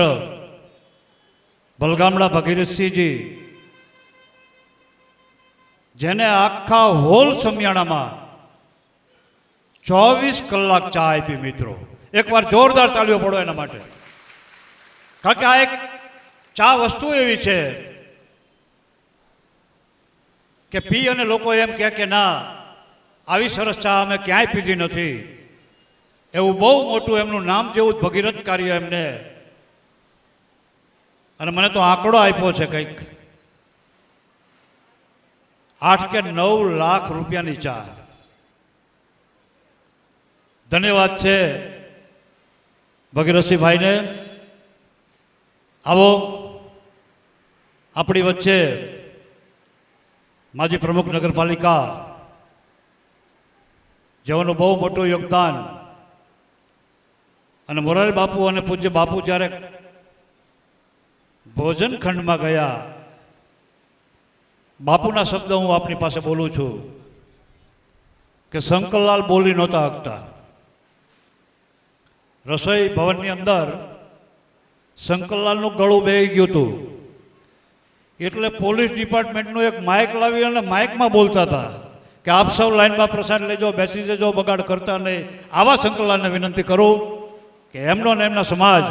બલગામડા ભગીરથસિંહજી, જેને આખા હોલ સમિયાણામાં 24 કલાક ચા આપી. મિત્રો એકવાર જોરદાર તાળીઓ પાડો એના માટે. કારણ કે આ એક ચા વસ્તુ એવી છે કે પી અને લોકો એમ કહે કે ના આવી સરસ ચા અમે ક્યાંય પીધી નથી. એવું બહુ મોટું એમનું નામ જેવું ભગીરથ કાર્ય એમને. અને મને તો આંકડો આપ્યો છે કંઈક 8 કે 9 લાખ રૂપિયાની ચા. ધન્યવાદ છે ભગીરથસિંહભાઈને. આવો આપણી વચ્ચે માજી પ્રમુખ નગરપાલિકા, જેઓનું બહુ મોટું યોગદાન. અને મોરારી બાપુ અને પૂજ્ય બાપુ જ્યારે ભોજન ખંડમાં ગયા, બાપુના શબ્દ હું આપની પાસે બોલું છું કે શંકરલાલ બોલી નહોતા શકતા. રસોઈ ભવનની અંદર શંકરલાલનું ગળું બેહી ગયું હતું. એટલે પોલીસ ડિપાર્ટમેન્ટનું એક માઇક લાવી અને માઇકમાં બોલતા હતા કે આપ સૌ લાઈનમાં પ્રસાદ લેજો, બેસી જજો, બગાડ કરતા નહીં. આવા શંકરલાલને વિનંતી કરું કે એમનો ને એમના સમાજ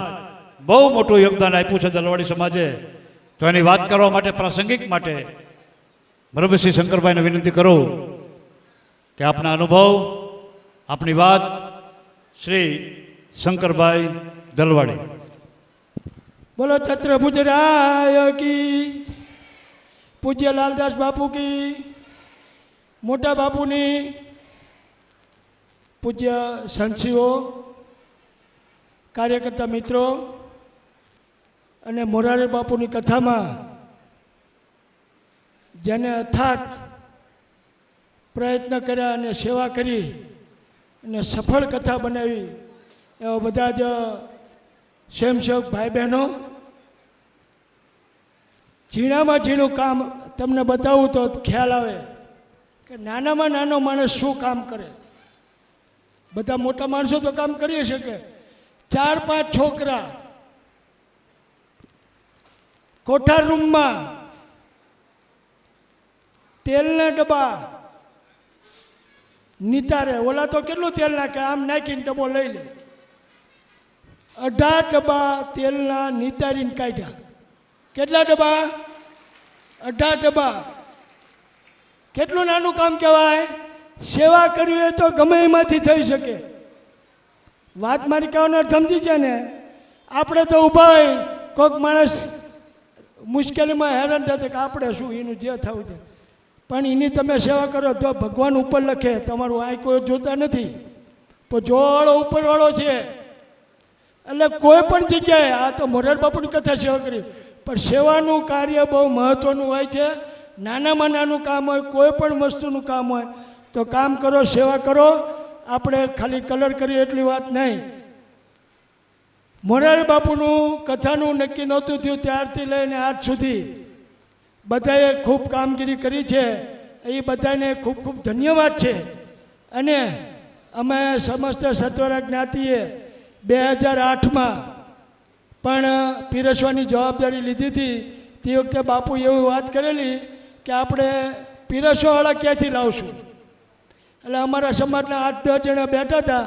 બહુ મોટું યોગદાન આપ્યું છે દલવાડી સમાજે. તો એની વાત કરવા માટે, પ્રાસંગિક માટે મરબસિંહ શંકરભાઈને વિનંતી કરું કે આપના અનુભવ, આપની વાત શ્રી શંકરભાઈ દલવાડી. બોલો છત્રભુજ રાય કી, પૂજ્ય લાલદાસ બાપુ કી, મોટા બાપુની, પૂજ્ય સંતશ્રીઓ, કાર્યકર્તા મિત્રો અને મોરારી બાપુની કથામાં જેને અથાગ પ્રયત્ન કર્યા અને સેવા કરી અને સફળ કથા બનાવી એવા બધા જ સ્વયંસેવક ભાઈ બહેનો, ઝીણામાં ઝીણું કામ તમને બતાવું તો ખ્યાલ આવે કે નાનામાં નાનો માણસ શું કામ કરે. બધા મોટા માણસો તો કામ કરી શકે. 4-5 છોકરા કોઠાર રૂમમાં તેલના ડબ્બા નિતારે. ઓલા તો કેટલું તેલ નાખે, આમ નાખીને ડબ્બો લઈ લે. 18 ડબ્બા તેલના નિતારીને કાઢ્યા. કેટલા ડબ્બા? 18 ડબ્બા. કેટલું નાનું કામ કહેવાય. સેવા કરવી હોય તો ગમે એમાંથી થઈ શકે. વાત મારી કહેવાનો સમજી છે ને. આપણે તો ઊભા હોય કોઈક માણસ મુશ્કેલીમાં હેરાન થતા કે આપણે શું એનું જે થવું છે, પણ એની તમે સેવા કરો તો ભગવાન ઉપર લખે, તમારું આ કોઈ જોતા નથી, પણ જોવાળો ઉપરવાળો છે. એટલે કોઈ પણ જગ્યાએ આ તો મોરાર બાપુની કથા સેવા કરી, પણ સેવાનું કાર્ય બહુ મહત્ત્વનું હોય છે. નાનામાં નાનું કામ હોય, કોઈ પણ વસ્તુનું કામ હોય તો કામ કરો, સેવા કરો. આપણે ખાલી કલર કરીએ એટલી વાત નહીં. મોરારી બાપુનું કથાનું નક્કી નહોતું થયું ત્યારથી લઈને આજ સુધી બધાએ ખૂબ કામગીરી કરી છે. એ બધાને ખૂબ ખૂબ ધન્યવાદ છે. અને અમે સમસ્ત સત્વરા જ્ઞાતિએ 2008માં પણ પીરસવાની જવાબદારી લીધી હતી. તે વખતે બાપુ એવી વાત કરેલી કે આપણે પીરસવાવાળા ક્યાંથી લાવશું. એટલે અમારા સમાજના 8-10 જણા બેઠા હતા.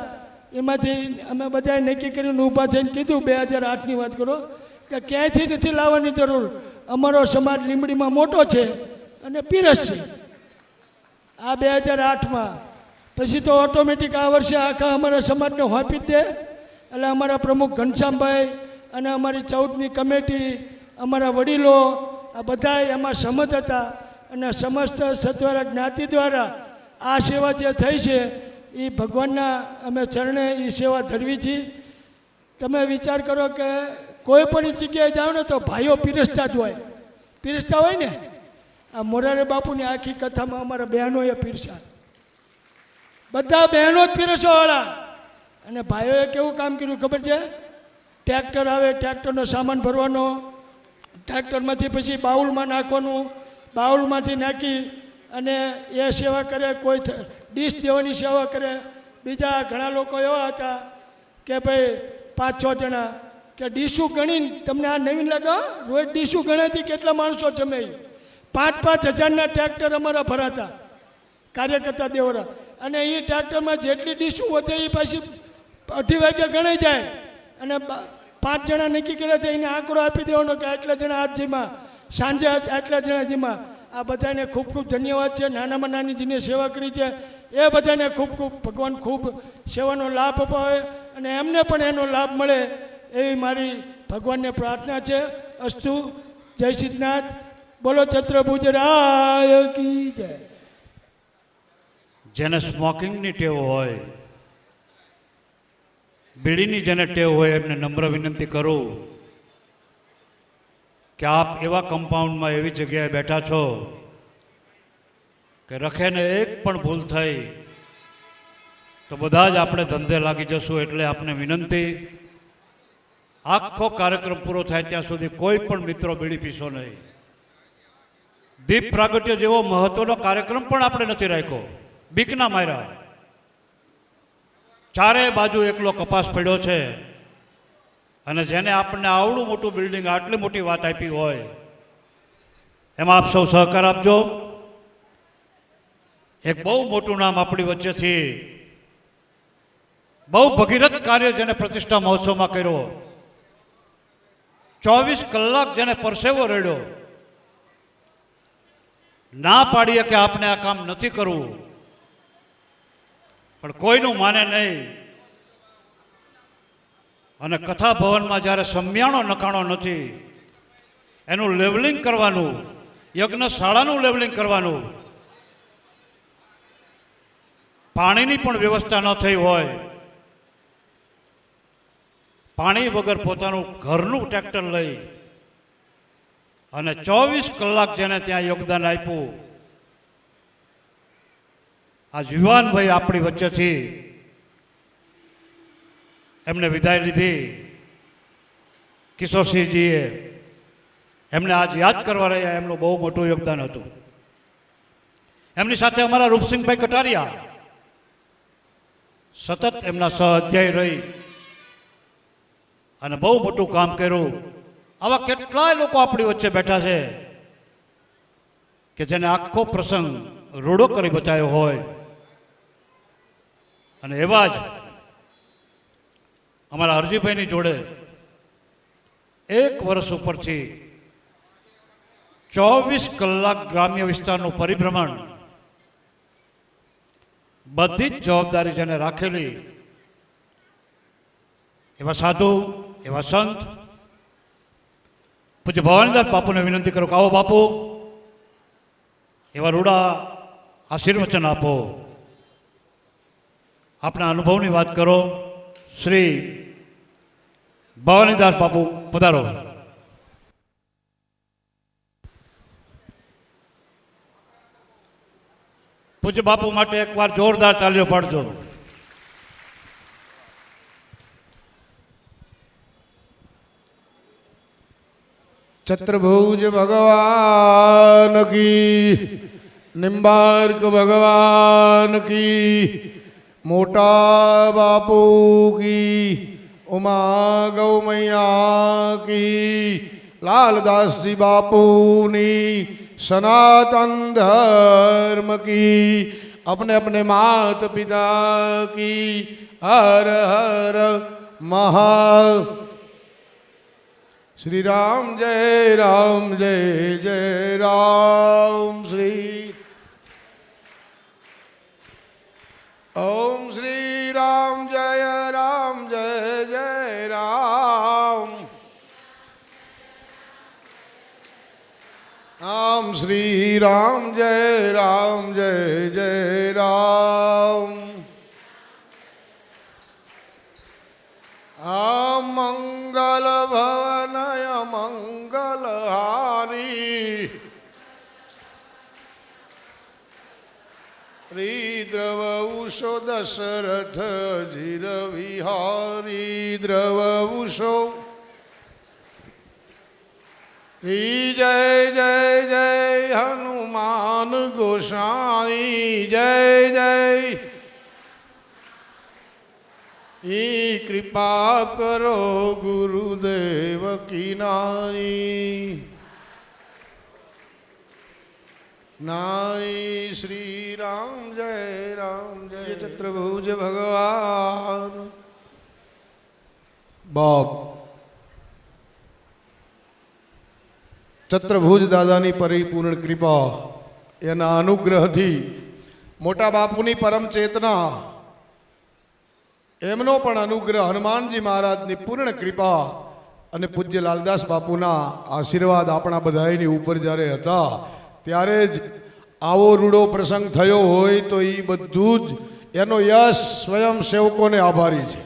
એમાંથી અમે બધાએ નક્કી કરીને ઊભા થઈને કીધું, 2008ની વાત કરો, કે ક્યાંયથી નથી લાવવાની જરૂર, અમારો સમાજ લીંબડીમાં મોટો છે અને પીરસ છે. આ 2008માં પછી તો ઓટોમેટિક આ વર્ષે આખા અમારા સમાજને હોંપી જ દે. એટલે અમારા પ્રમુખ ઘનશ્યામભાઈ અને અમારી 14ની કમિટી, અમારા વડીલો, આ બધા એમાં સંમત હતા. અને સમસ્ત સત્વરા જ્ઞાતિ દ્વારા આ સેવા જે થઈ છે એ ભગવાનના અમે ચરણે એ સેવા ધરવી છીએ. તમે વિચાર કરો કે કોઈ પણ જગ્યાએ જાઓ ને તો ભાઈઓ પીરસતા જ હોય, પીરસતા હોય ને. આ મોરારી બાપુની આખી કથામાં અમારા બહેનોએ પીરસ્યા, બધા બહેનો જ પીરસવાવાળા. અને ભાઈઓએ કેવું કામ કર્યું ખબર છે? ટ્રેક્ટર આવે, ટ્રેક્ટરનો સામાન ભરવાનો, ટ્રેક્ટરમાંથી પછી બાઉલમાં નાખવાનું, બાઉલમાંથી નાખી અને એ સેવા કરે. કોઈ ડીશ દેવાની સેવા કરે. બીજા ઘણા લોકો એવા હતા કે ભાઈ 5-6 જણા કે ડીશું ગણીને, તમને આ નવીન લાગે, રોજ ડીશું ગણાથી કેટલા માણસો જમે. 5-5 હજારના ટ્રેક્ટર અમારા ભરાતા કાર્યકર્તા દેવરા. અને એ ટ્રેક્ટરમાં જેટલી ડીશું વધે એ પાછી 2:30 વાગે ગણાઈ જાય. અને 5 જણા નક્કી કર્યા તો એને આંકડો આપી દેવાનો કે આટલા જણા આજ જીમાં, સાંજે આટલા જણા જીમાં. આ બધાને ખૂબ ખૂબ ધન્યવાદ છે. નાનામાં નાની જેને સેવા કરી છે એ બધાને ખૂબ ખૂબ ભગવાન ખૂબ સેવાનો લાભ અપાવે અને એમને પણ એનો લાભ મળે એવી મારી ભગવાનને પ્રાર્થના છે. અસ્તુ. જય સિદ્ધનાથ. બોલો છત્રભુજ રાય કી જય. જેને સ્મોકિંગની ટેવ હોય, બીડીની જેને ટેવ હોય, એમને નમ્ર વિનંતી કરું કે આપ એવા કમ્પાઉન્ડમાં એવી જગ્યાએ બેઠા છો કે રખેને એક પણ ભૂલ થઈ તો બધા જ આપણે ધંધે લાગી જશું. એટલે આપને વિનંતી, આખો કાર્યક્રમ પૂરો થાય ત્યાં સુધી કોઈ પણ મિત્રો બીડી પીશો નહીં. દીપ પ્રાગટ્ય જેવો મહત્વનો કાર્યક્રમ પણ આપણે નથી રાખ્યો, બીકના માર્યા. ચારે બાજુ એકલો કપાસ પડ્યો છે. અને જેને આપણને આવડું મોટું બિલ્ડિંગ, આટલી મોટી વાત આપી હોય, એમાં આપ સૌ સહકાર આપજો. એક બહુ મોટું નામ આપણી વચ્ચેથી, બહુ ભગીરથ કાર્ય જેને પ્રતિષ્ઠા મહોત્સવમાં કર્યો, 24 કલાક જેને પરસેવો રેડ્યો, ના પાડીએ કે આપને આ કામ નથી કરવું, પણ કોઈનું માને નહીં. અને કથા ભવનમાં જ્યારે સમિયાણો નખાણો નથી, એનું લેવલિંગ કરવાનું, યજ્ઞશાળાનું લેવલિંગ કરવાનું, પાણીની પણ વ્યવસ્થા ન થઈ હોય, પાણી વગર પોતાનું ઘરનું ટ્રેક્ટર લઈ અને 24 કલાક જેને ત્યાં યોગદાન આપ્યું, આ યુવાનભાઈ આપણી વચ્ચેથી એમને વિદાય લીધી. કિશોરસિંહજીએ એમને આજ યાદ કરવા રહ્યા, એમનું બહુ મોટું યોગદાન હતું. એમની સાથે અમારા રૂપસિંહભાઈ કટારિયા સતત એમના સહ અધ્યાય રહી અને બહુ મોટું કામ કર્યું. આવા કેટલાય લોકો આપણી વચ્ચે બેઠા છે કે જેને આખો પ્રસંગ રૂડો કરી બતાવ્યો હોય. અને એવા જ અમારા હરજીભાઈની જોડે 1 વર્ષ ઉપરથી 24 કલાક ગ્રામ્ય વિસ્તારનું પરિભ્રમણ, બધી જ જવાબદારી જેને રાખેલી એવા સાધુ એવા સંત પૂજ્ય ભવાનીદાસ બાપુને વિનંતી કરો કે આવો બાપુ એવા રૂડા આશીર્વચન આપો, આપણા અનુભવની વાત કરો. શ્રી ભવાનીદાસ બાપુ પધારો. પૂજ્ય બાપુ માટે એકવાર જોરદાર તાલીઓ પાડજો. ચતુર્ભુજ ભગવાન કી, નિંબાર્ક ભગવાન કી, મોટા બાપુ કી, ઉમા ગૌ મૈયા કી, લાલદાસજી બાપુની સનાતન ધર્મ કી, अपने अपने मात पिता की हर हर महा. श्री राम जय जय राम. श्री ओम श्री राम जय जय राम. ओम श्री राम जय जय राम. मंगल भवनय मंगलहारी, द्रव उषो दशरथ जिर विहारी. द्रव उषो जय जय जय हनुमान गोसाई. जय जय कृपा करो गुरुदेव की नाई. नाई श्री राम जय चतुर्भुज भगवान. बाप ચતુર્ભુજ દાદાની પરિપૂર્ણ કૃપા, એના અનુગ્રહથી મોટા બાપુની પરમ ચેતના, એમનો પણ અનુગ્રહ, હનુમાનજી મહારાજની પૂર્ણ કૃપા અને પૂજ્ય લાલદાસ બાપુના આશીર્વાદ આપણા બધાની ઉપર જ્યારે હતા ત્યારે જ આવો રૂડો પ્રસંગ થયો હોય તો એ બધું જ એનો યશ સ્વયં સેવકોને આભારી છે.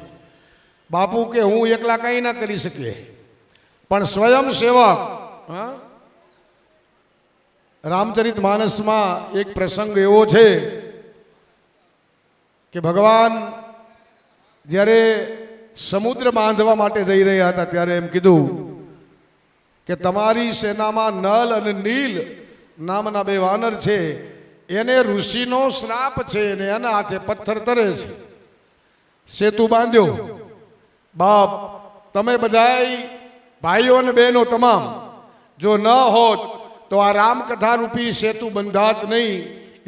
બાપુ કે હું એકલા કંઈ ના કરી શકીએ, પણ સ્વયં સેવક. હા, રામચરિત માનસમાં એક પ્રસંગ એવો છે કે ભગવાન જ્યારે સમુદ્ર બાંધવા માટે જઈ રહ્યા હતા ત્યારે એમ કીધું કે તમારી સેનામાં નલ અને નીલ નામના બે વાનર છે, એને ઋષિનો શ્રાપ છે અને એના હાથે પથ્થર તરે છે. સેતુ બાંધ્યો. બાપ તમે બધાય ભાઈઓ અને બહેનો તમામ, જો ન હોત તો આ રામકથા રૂપી સેતુ બંધાત નહીં.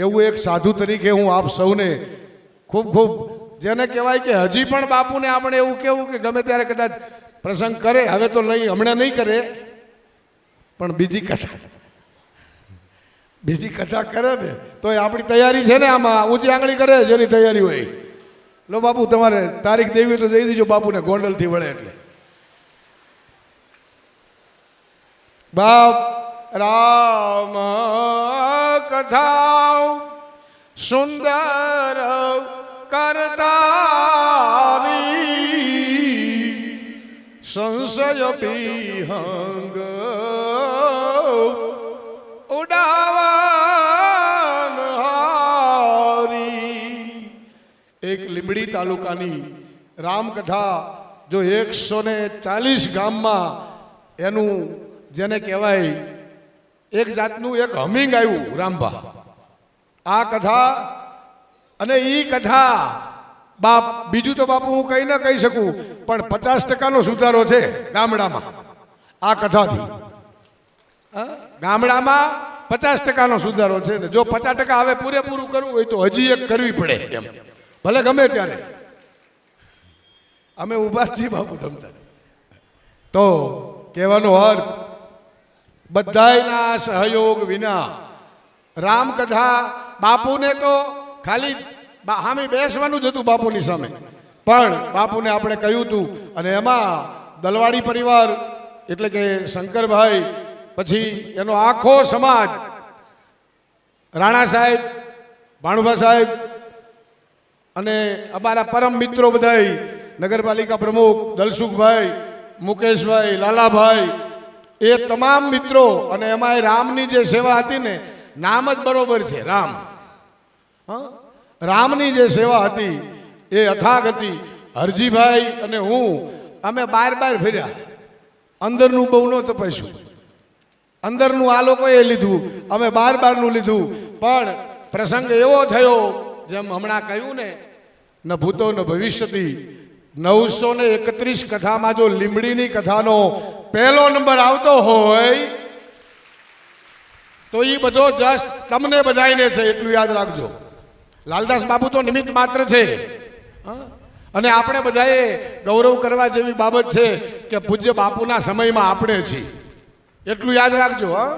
એવું એક સાધુ તરીકે હું આપ સૌને ખૂબ ખૂબ, જેને કહેવાય કે હજી પણ બાપુને આપણે એવું કહેવું કે ગમે ત્યારે કદાચ પ્રસંગ કરે, હવે તો નહીં, હમણાં નહીં કરે, પણ બીજી કથા કરે ને તો એ આપણી તૈયારી છે ને, આમાં ઊંચી આંગળી કરે જેની તૈયારી હોય. લો બાપુ તમારે તારીખ દેવી તો દઈ દીજો બાપુને, ગોંડલથી વળે એટલે. બાપ રામ કથા સુંદર કરતારી, સંશય વિહંગ ઉડાવન હારી. એક લીંબડી તાલુકાની રામકથા જો 140 ગામમાં એનું જેને કહેવાય એક જાતનું એક હમિંગ આવ્યું રામભા આ કથા. અને એ કથા બાપ બીજું તો બાપુ હું કંઈ ન કહી શકું, પણ 50% સુધારો છે ગામડામાં આ કથાથી. ગામડામાં 50% સુધારો છે ને જો 50% હવે પૂરેપૂરું કરવું હોય તો હજી એક કરવી પડે એમ, ભલે ગમે ત્યારે. અમે ઊભા છીએ બાપુ તમતારે. તો કહેવાનો અર્થ બધાયના સહયોગ વિના રામકથા બાપુને તો ખાલી સામે બેસવાનું જ હતું બાપુની સામે, પણ બાપુને આપણે કહ્યું હતું અને એમાં દલવાડી પરિવાર એટલે કે શંકરભાઈ, પછી એનો આખો સમાજ, રાણા સાહેબ, ભાણુભા સાહેબ અને અમારા પરમ મિત્રો બધાય, નગરપાલિકા પ્રમુખ દલસુખભાઈ, મુકેશભાઈ, લાલાભાઈ, એ તમામ મિત્રો, અને એમાં રામની જે સેવા હતી ને, નામ જ બરોબર છે રામ. હા, રામની જે સેવા હતી એ અથાગ હતી. હરજીભાઈ અને હું અમે બાર ફર્યા, અંદરનું બહુ ન તપાસ્યું. અંદરનું આ લોકોએ લીધું, અમે બારનું લીધું. પણ પ્રસંગ એવો થયો, જેમ હમણાં કહ્યું ને, ન ભૂતો ન ભવિષ્યથી, 931 કથામાં જો લીંબડીની કથાનો પહેલો નંબર આવતો હોય તો એ બધો જસ તમને બધાઈને છે, એટલું યાદ રાખજો. લાલદાસ બાપુ તો નિમિત્ત માત્ર છે. અને આપણે બધાએ ગૌરવ કરવા જેવી બાબત છે કે પૂજ્ય બાપુના સમયમાં આપણે છીએ, એટલું યાદ રાખજો. હા,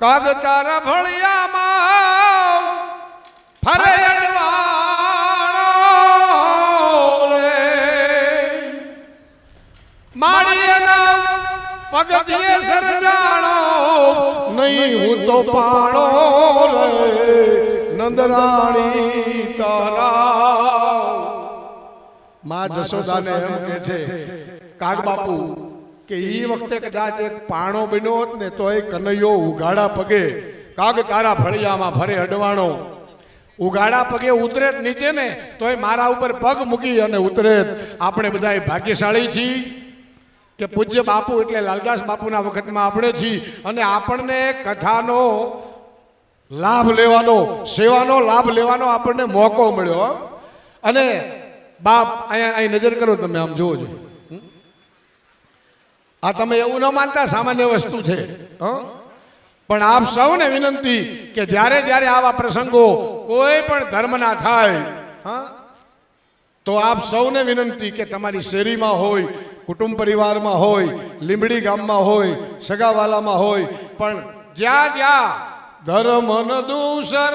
કાગ તારા ભળિયામાં ફરે અડવાણો રે, માળીએના પગથિયે સરજાણો, નહીં હું તો પાણો રે, નંદરાણી તારા. માં જશોદાને એમ કે છે કાગ બાપુ કે એ વખતે કદાચ એક પાણો બન્યો હોત ને તો એ કનૈયો ઉઘાડા પગે, કાગ તારા ફળિયામાં ફરે અડવાણો, ઉઘાડા પગે ઉતરે નીચે ને તો એ મારા ઉપર પગ મૂકી અને ઉતરે. આપણે બધા ભાગ્યશાળી છીએ કે પૂજ્ય બાપુ એટલે લાલદાસ બાપુના વખતમાં આપણે છીએ, અને આપણને કથાનો લાભ લેવાનો, સેવાનો લાભ લેવાનો આપણને મોકો મળ્યો. અને બાપ અહીં નજર કરો તમે, આમ જોવો જોઈએ. આ તમે એવું ન માનતા, સામાન્ય વસ્તુ છે. પણ આપ સૌને વિનંતી કે જ્યારે જ્યારે આવા પ્રસંગો કોઈ પણ ધર્મના થાય, તો આપ સૌને વિનંતી કે તમારી શેરીમાં હોય, કુટુંબ પરિવારમાં હોય, લીંબડી ગામમાં હોય, સગાવાલામાં હોય, પણ જ્યાં જ્યાં ધર્મ ન દૂષર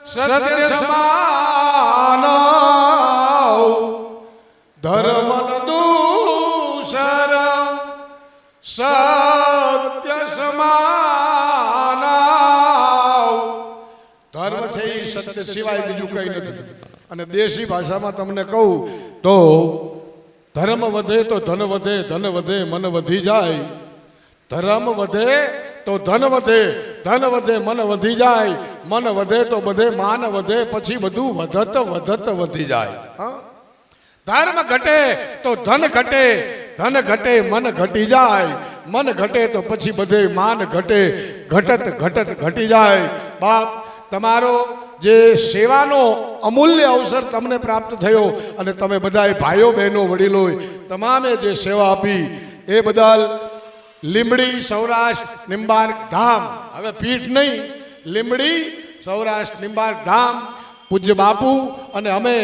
સત્ય સમાન, ધર્મ ન દૂષર સત્ય સમાન. ધર્મ છે એ સત્ય સિવાય બીજું કંઈ નથી. અને દેશી ભાષામાં તમને કહું તો ધર્મ વધે તો ધન વધે, ધન વધે મન વધી જાય. ધર્મ વધે તો ધન વધે, ધન વધે મન વધી જાય, મન વધે તો બધે માન વધે, પછી બધું વધત વધત વધી જાય. ધર્મ ઘટે તો ધન ઘટે, ધન ઘટે મન ઘટી જાય, મન ઘટે તો પછી બધે માન ઘટે, ઘટત ઘટત ઘટી જાય. બાપ, તમારો જે સેવાનો અમૂલ્ય અવસર તમને પ્રાપ્ત થયો, અને તમે બધાએ ભાઈઓ બહેનો વડીલોએ તમામે જે સેવા આપી એ બદલ લીંબડી સૌરાષ્ટ્ર નિંબાર્ક ધામ, હવે પીઠ નહીં, લીંબડી સૌરાષ્ટ્ર નિંબાર્ક ધામ, પૂજ્ય બાપુ અને અમે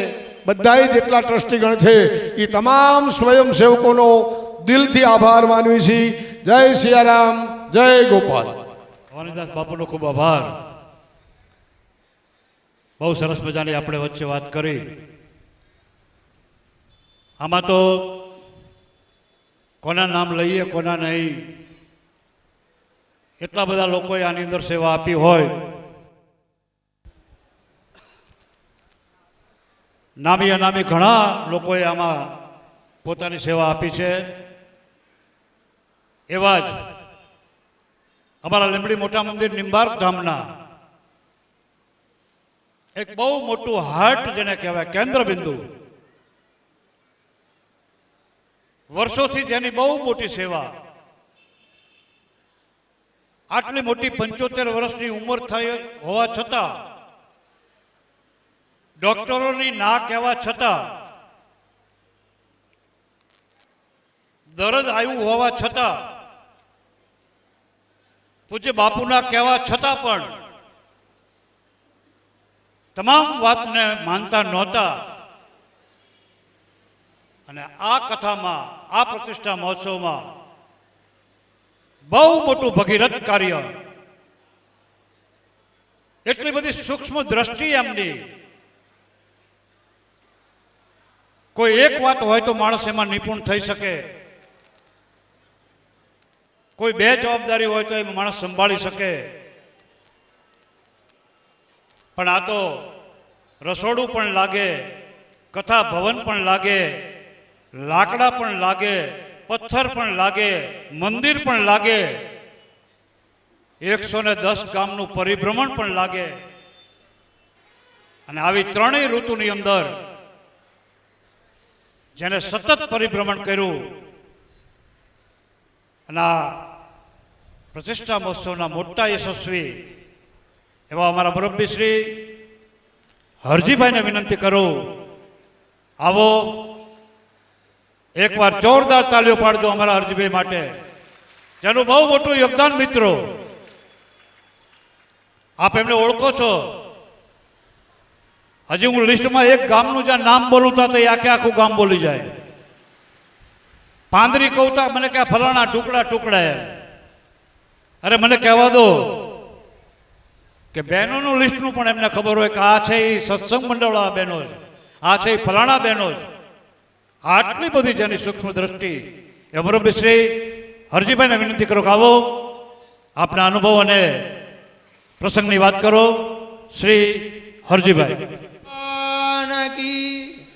બધાએ જેટલા ટ્રસ્ટીગણ છે એ તમામ સ્વયંસેવકોનો દિલથી આભાર માનવી છીએ. જય સિયારામ, જય ગોપાલ. ભવાનીદાસ બાપુનો ખૂબ આભાર. બહુ સરસ મજાની આપણે વચ્ચે વાત કરી. આમાં તો કોના નામ લઈએ કોના નહીં, એટલા બધા લોકોએ આની અંદર સેવા આપી હોય. નામી અનામી ઘણા લોકોએ આમાં પોતાની સેવા આપી છે. એવા જ અમારા લીંબડી મોટા મંદિર નિંબાર્ક ધામના એક બહુ મોટું હાર્ટ જેને કહેવાય, કેન્દ્ર બિંદુ, વર્ષોથી જેની બહુ મોટી સેવા, આટલી મોટી 75 વર્ષની ઉંમર થઈ હોવા છતાં, ડોક્ટરોની ના કહેવા છતાં, દર્દ આવ્યું હોવા છતાં, પૂજ્ય બાપુના કહેવા છતાં પણ તમામ વાતને માનતા નહોતા. અને આ કથામાં, આ પ્રતિષ્ઠા મહોત્સવમાં બહુ મોટું ભગીરથ કાર્ય, એટલી બધી સૂક્ષ્મ દ્રષ્ટિ એમની. કોઈ એક વાત હોય તો માણસ એમાં નિપુણ થઈ શકે. કોઈ બે જવાબદારી હોય તો એ માણસ સંભાળી શકે, પણ આ તો રસોડું પણ લાગે, કથા ભવન પણ લાગે, લાકડા પણ લાગે, પથ્થર પણ લાગે, મંદિર પણ લાગે, 110 ગામનું પરિભ્રમણ પણ લાગે. અને આવી ત્રણેય ઋતુની અંદર જેને સતત પરિભ્રમણ કર્યું અને આ પ્રતિષ્ઠા મહોત્સવના મોટા યશસ્વી એવા અમારા મુરબ્બી શ્રી હરજીભાઈને વિનંતી કરું, આવો એકવાર જોરદાર તાલીઓ પાડજો અમારા હરજીભાઈ માટે, જેનું બહુ મોટું યોગદાન. મિત્રો, આપ એમને ઓળખો છો. હજી હું લિસ્ટમાં એક ગામનું જ્યાં નામ બોલું તો એ આખું ગામ બોલી જાય. પાંદરી કહું તો મને ક્યાં ફલાણા ટુકડા એમ. અરે મને કહેવા દો કે બહેનોનું લિસ્ટનું પણ એમને ખબર હોય કે આ છે એ સત્સંગ મંડળવાળા બહેનો છે, આ છે એ ફલાણા બહેનો છે. આટલી બધી જેની સૂક્ષ્મ દ્રષ્ટિ એ મુરબ્બી શ્રી હરજીભાઈને વિનંતી કરો કે આવો આપના અનુભવ અને પ્રસંગની વાત કરો. શ્રી હરજીભાઈ. કી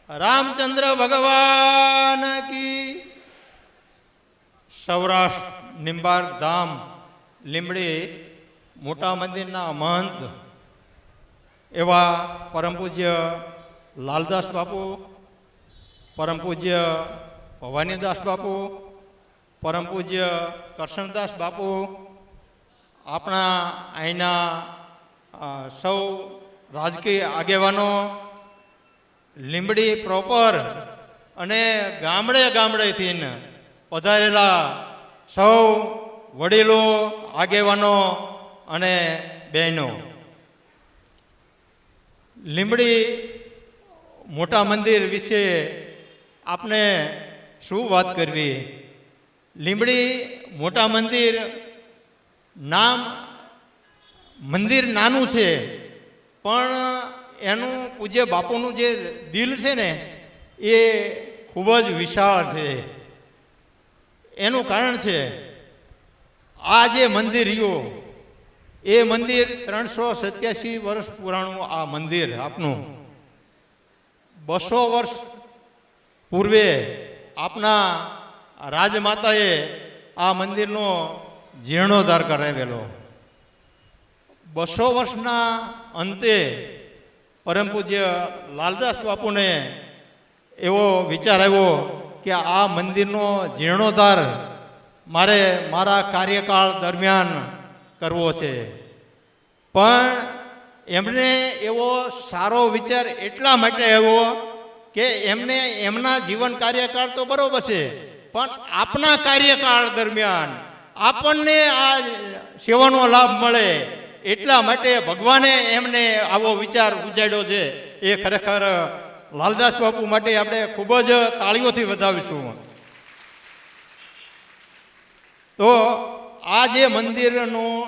રામચંદ્ર ભગવાન કી. સૌરાષ્ટ્ર નિંબાર ધામ લીંબડી મોટા મંદિરના મહંત એવા પરમ પૂજ્ય લાલદાસ બાપુ, પરમ પૂજ્ય ભવાનીદાસ બાપુ, પરમ પૂજ્ય કરશનદાસ બાપુ, આપણા અહીંના સૌ રાજકીય આગેવાનો, લીંબડી પ્રોપર અને ગામડેથી પધારેલા સૌ વડીલો, આગેવાનો અને બહેનો, લીંબડી મોટા મંદિર વિશે આપને શું વાત કરવી. લીંબડી મોટા મંદિર મંદિર નાનું છે, પણ એનું પૂજ્ય બાપુનું જે દિલ છે ને એ ખૂબ જ વિશાળ છે. એનું કારણ છે આ જે મંદિર રહ્યું એ મંદિર 387 વર્ષ પુરાણું આ મંદિર આપનું. 200 વર્ષ પૂર્વે આપના રાજમાતાએ આ મંદિરનો જીર્ણોદ્ધાર કરાવેલો. 200 વર્ષના અંતે પરમ પૂજ્ય લાલદાસ બાપુને એવો વિચાર આવ્યો કે આ મંદિરનો જીર્ણોદ્ધાર મારે મારા કાર્યકાળ દરમિયાન કરવો છે. પણ એમને એવો સારો વિચાર એટલા માટે આવ્યો કે એમને એમના જીવન કાર્યકાળ તો બરોબર છે, પણ આપના કાર્યકાળ દરમિયાન આપણને આ સેવાનો લાભ મળે એટલા માટે ભગવાને એમને આવો વિચાર ઉજાડ્યો છે. એ ખરેખર લાલદાસ બાપુ માટે આપણે ખૂબ જ તાળીઓથી વધાવીશું. તો આ જે મંદિરનું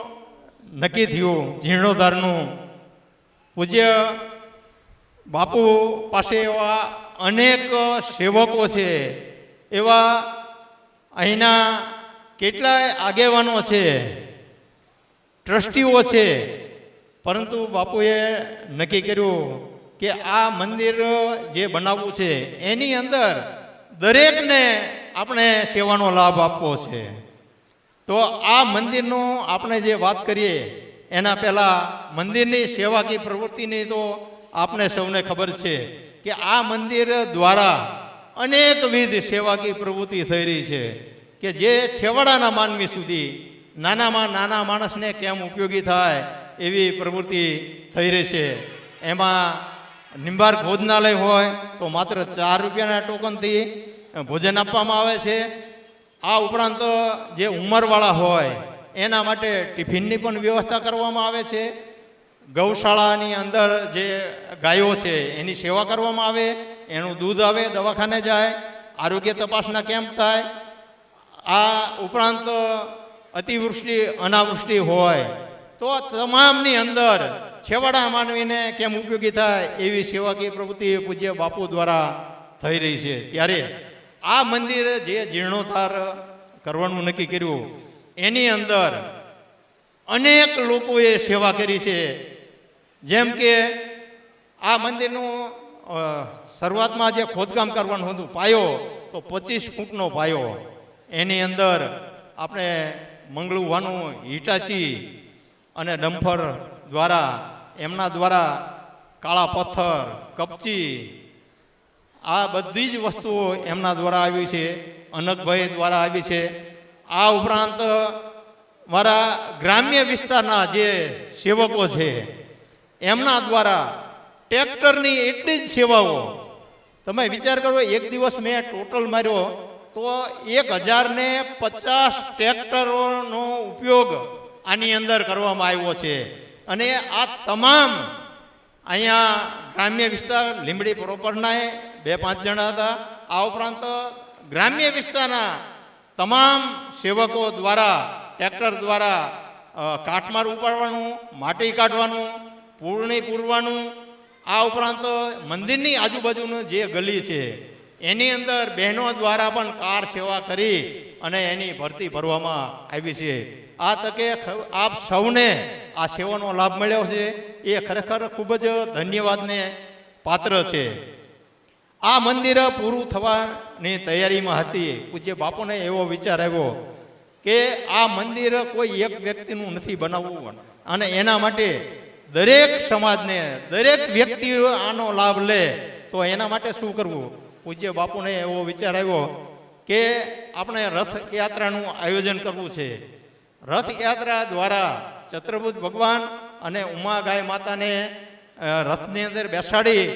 નક્કી થયું જીર્ણોદ્ધારનું, પૂજ્ય બાપુ પાસે એવા અનેક સેવકો છે, એવા અહીંના કેટલાય આગેવાનો છે, ટ્રસ્ટીઓ છે, પરંતુ બાપુએ નક્કી કર્યું કે આ મંદિર જે બનાવવું છે એની અંદર દરેકને આપણે સેવાનો લાભ આપવો છે. તો આ મંદિરનું આપણે જે વાત કરીએ એના પહેલાં મંદિરની સેવાકીય પ્રવૃત્તિની તો આપને સૌને ખબર છે કે આ મંદિર દ્વારા અનેકવિધ સેવાકીય પ્રવૃત્તિ થઈ રહી છે કે જે છેવાડાના માનવી સુધી નાનામાં નાના માણસને કેમ ઉપયોગી થાય એવી પ્રવૃત્તિ થઈ રહી છે. એમાં નિંબાર ભોજનાલય હોય તો માત્ર 4 રૂપિયાના ટોકનથી ભોજન આપવામાં આવે છે. આ ઉપરાંત જે ઉંમરવાળા હોય એના માટે ટિફિનની પણ વ્યવસ્થા કરવામાં આવે છે. ગૌશાળાની અંદર જે ગાયો છે એની સેવા કરવામાં આવે, એનું દૂધ આવે, દવાખાને જાય, આરોગ્ય તપાસના કેમ્પ થાય. આ ઉપરાંત અતિવૃષ્ટિ અનાવૃષ્ટિ હોય તો તમામની અંદર છેવાડા માનવીને કેમ ઉપયોગી થાય એવી સેવાકીય પ્રવૃત્તિ પૂજ્ય બાપુ દ્વારા થઈ રહી છે. ત્યારે આ મંદિર જે જીર્ણોદ્ધાર કરવાનું નક્કી કર્યું એની અંદર અનેક લોકોએ સેવા કરી છે. જેમ કે આ મંદિરનું શરૂઆતમાં જે ખોદકામ કરવાનું હતું પાયો તો 25 ફૂટનો પાયો, એની અંદર આપણે મંગળુવાનું હિટાચી અને ડમ્ફર દ્વારા એમના દ્વારા કાળા પથ્થર કપચી આ બધી જ વસ્તુઓ એમના દ્વારા આવી છે, અનકભાઈ દ્વારા આવી છે. આ ઉપરાંત મારા ગ્રામ્ય વિસ્તારના જે સેવકો છે એમના દ્વારા ટ્રેક્ટરની એટલી જ સેવાઓ, તમે વિચાર કરો એક દિવસ મેં ટોટલ માર્યો તો 1050 ટ્રેક્ટરોનો ઉપયોગ આની અંદર કરવામાં આવ્યો છે. અને આ તમામ અહીંયા ગ્રામ્ય વિસ્તાર લીંબડી પ્રોપરના 2-5 જણા હતા. આ ઉપરાંત ગ્રામ્ય વિસ્તારના તમામ સેવકો દ્વારા ટ્રેક્ટર દ્વારા કાટમાળ ઉપાડવાનું, માટી કાઢવાનું, પૂરણી પૂરવાનું, આ ઉપરાંત મંદિરની આજુબાજુનું જે ગલી છે એની અંદર બહેનો દ્વારા પણ કાર સેવા કરી અને એની ભરતી ભરવામાં આવી છે. આ તકે આપ સૌને આ સેવાનો લાભ મળ્યો છે એ ખરેખર ખૂબ જ ધન્યવાદને પાત્ર છે. આ મંદિર પૂરું થવાની તૈયારીમાં હતી. પૂજ્ય બાપુને એવો વિચાર આવ્યો કે આ મંદિર કોઈ એક વ્યક્તિનું નથી બનાવવું અને એના માટે દરેક સમાજને દરેક વ્યક્તિ આનો લાભ લે, તો એના માટે શું કરવું? પૂજ્ય બાપુને એવો વિચાર આવ્યો કે આપણે રથયાત્રાનું આયોજન કરવું છે. રથયાત્રા દ્વારા ચતુર્ભુજ ભગવાન અને ઉમા ગાય માતાને રથની અંદર બેસાડી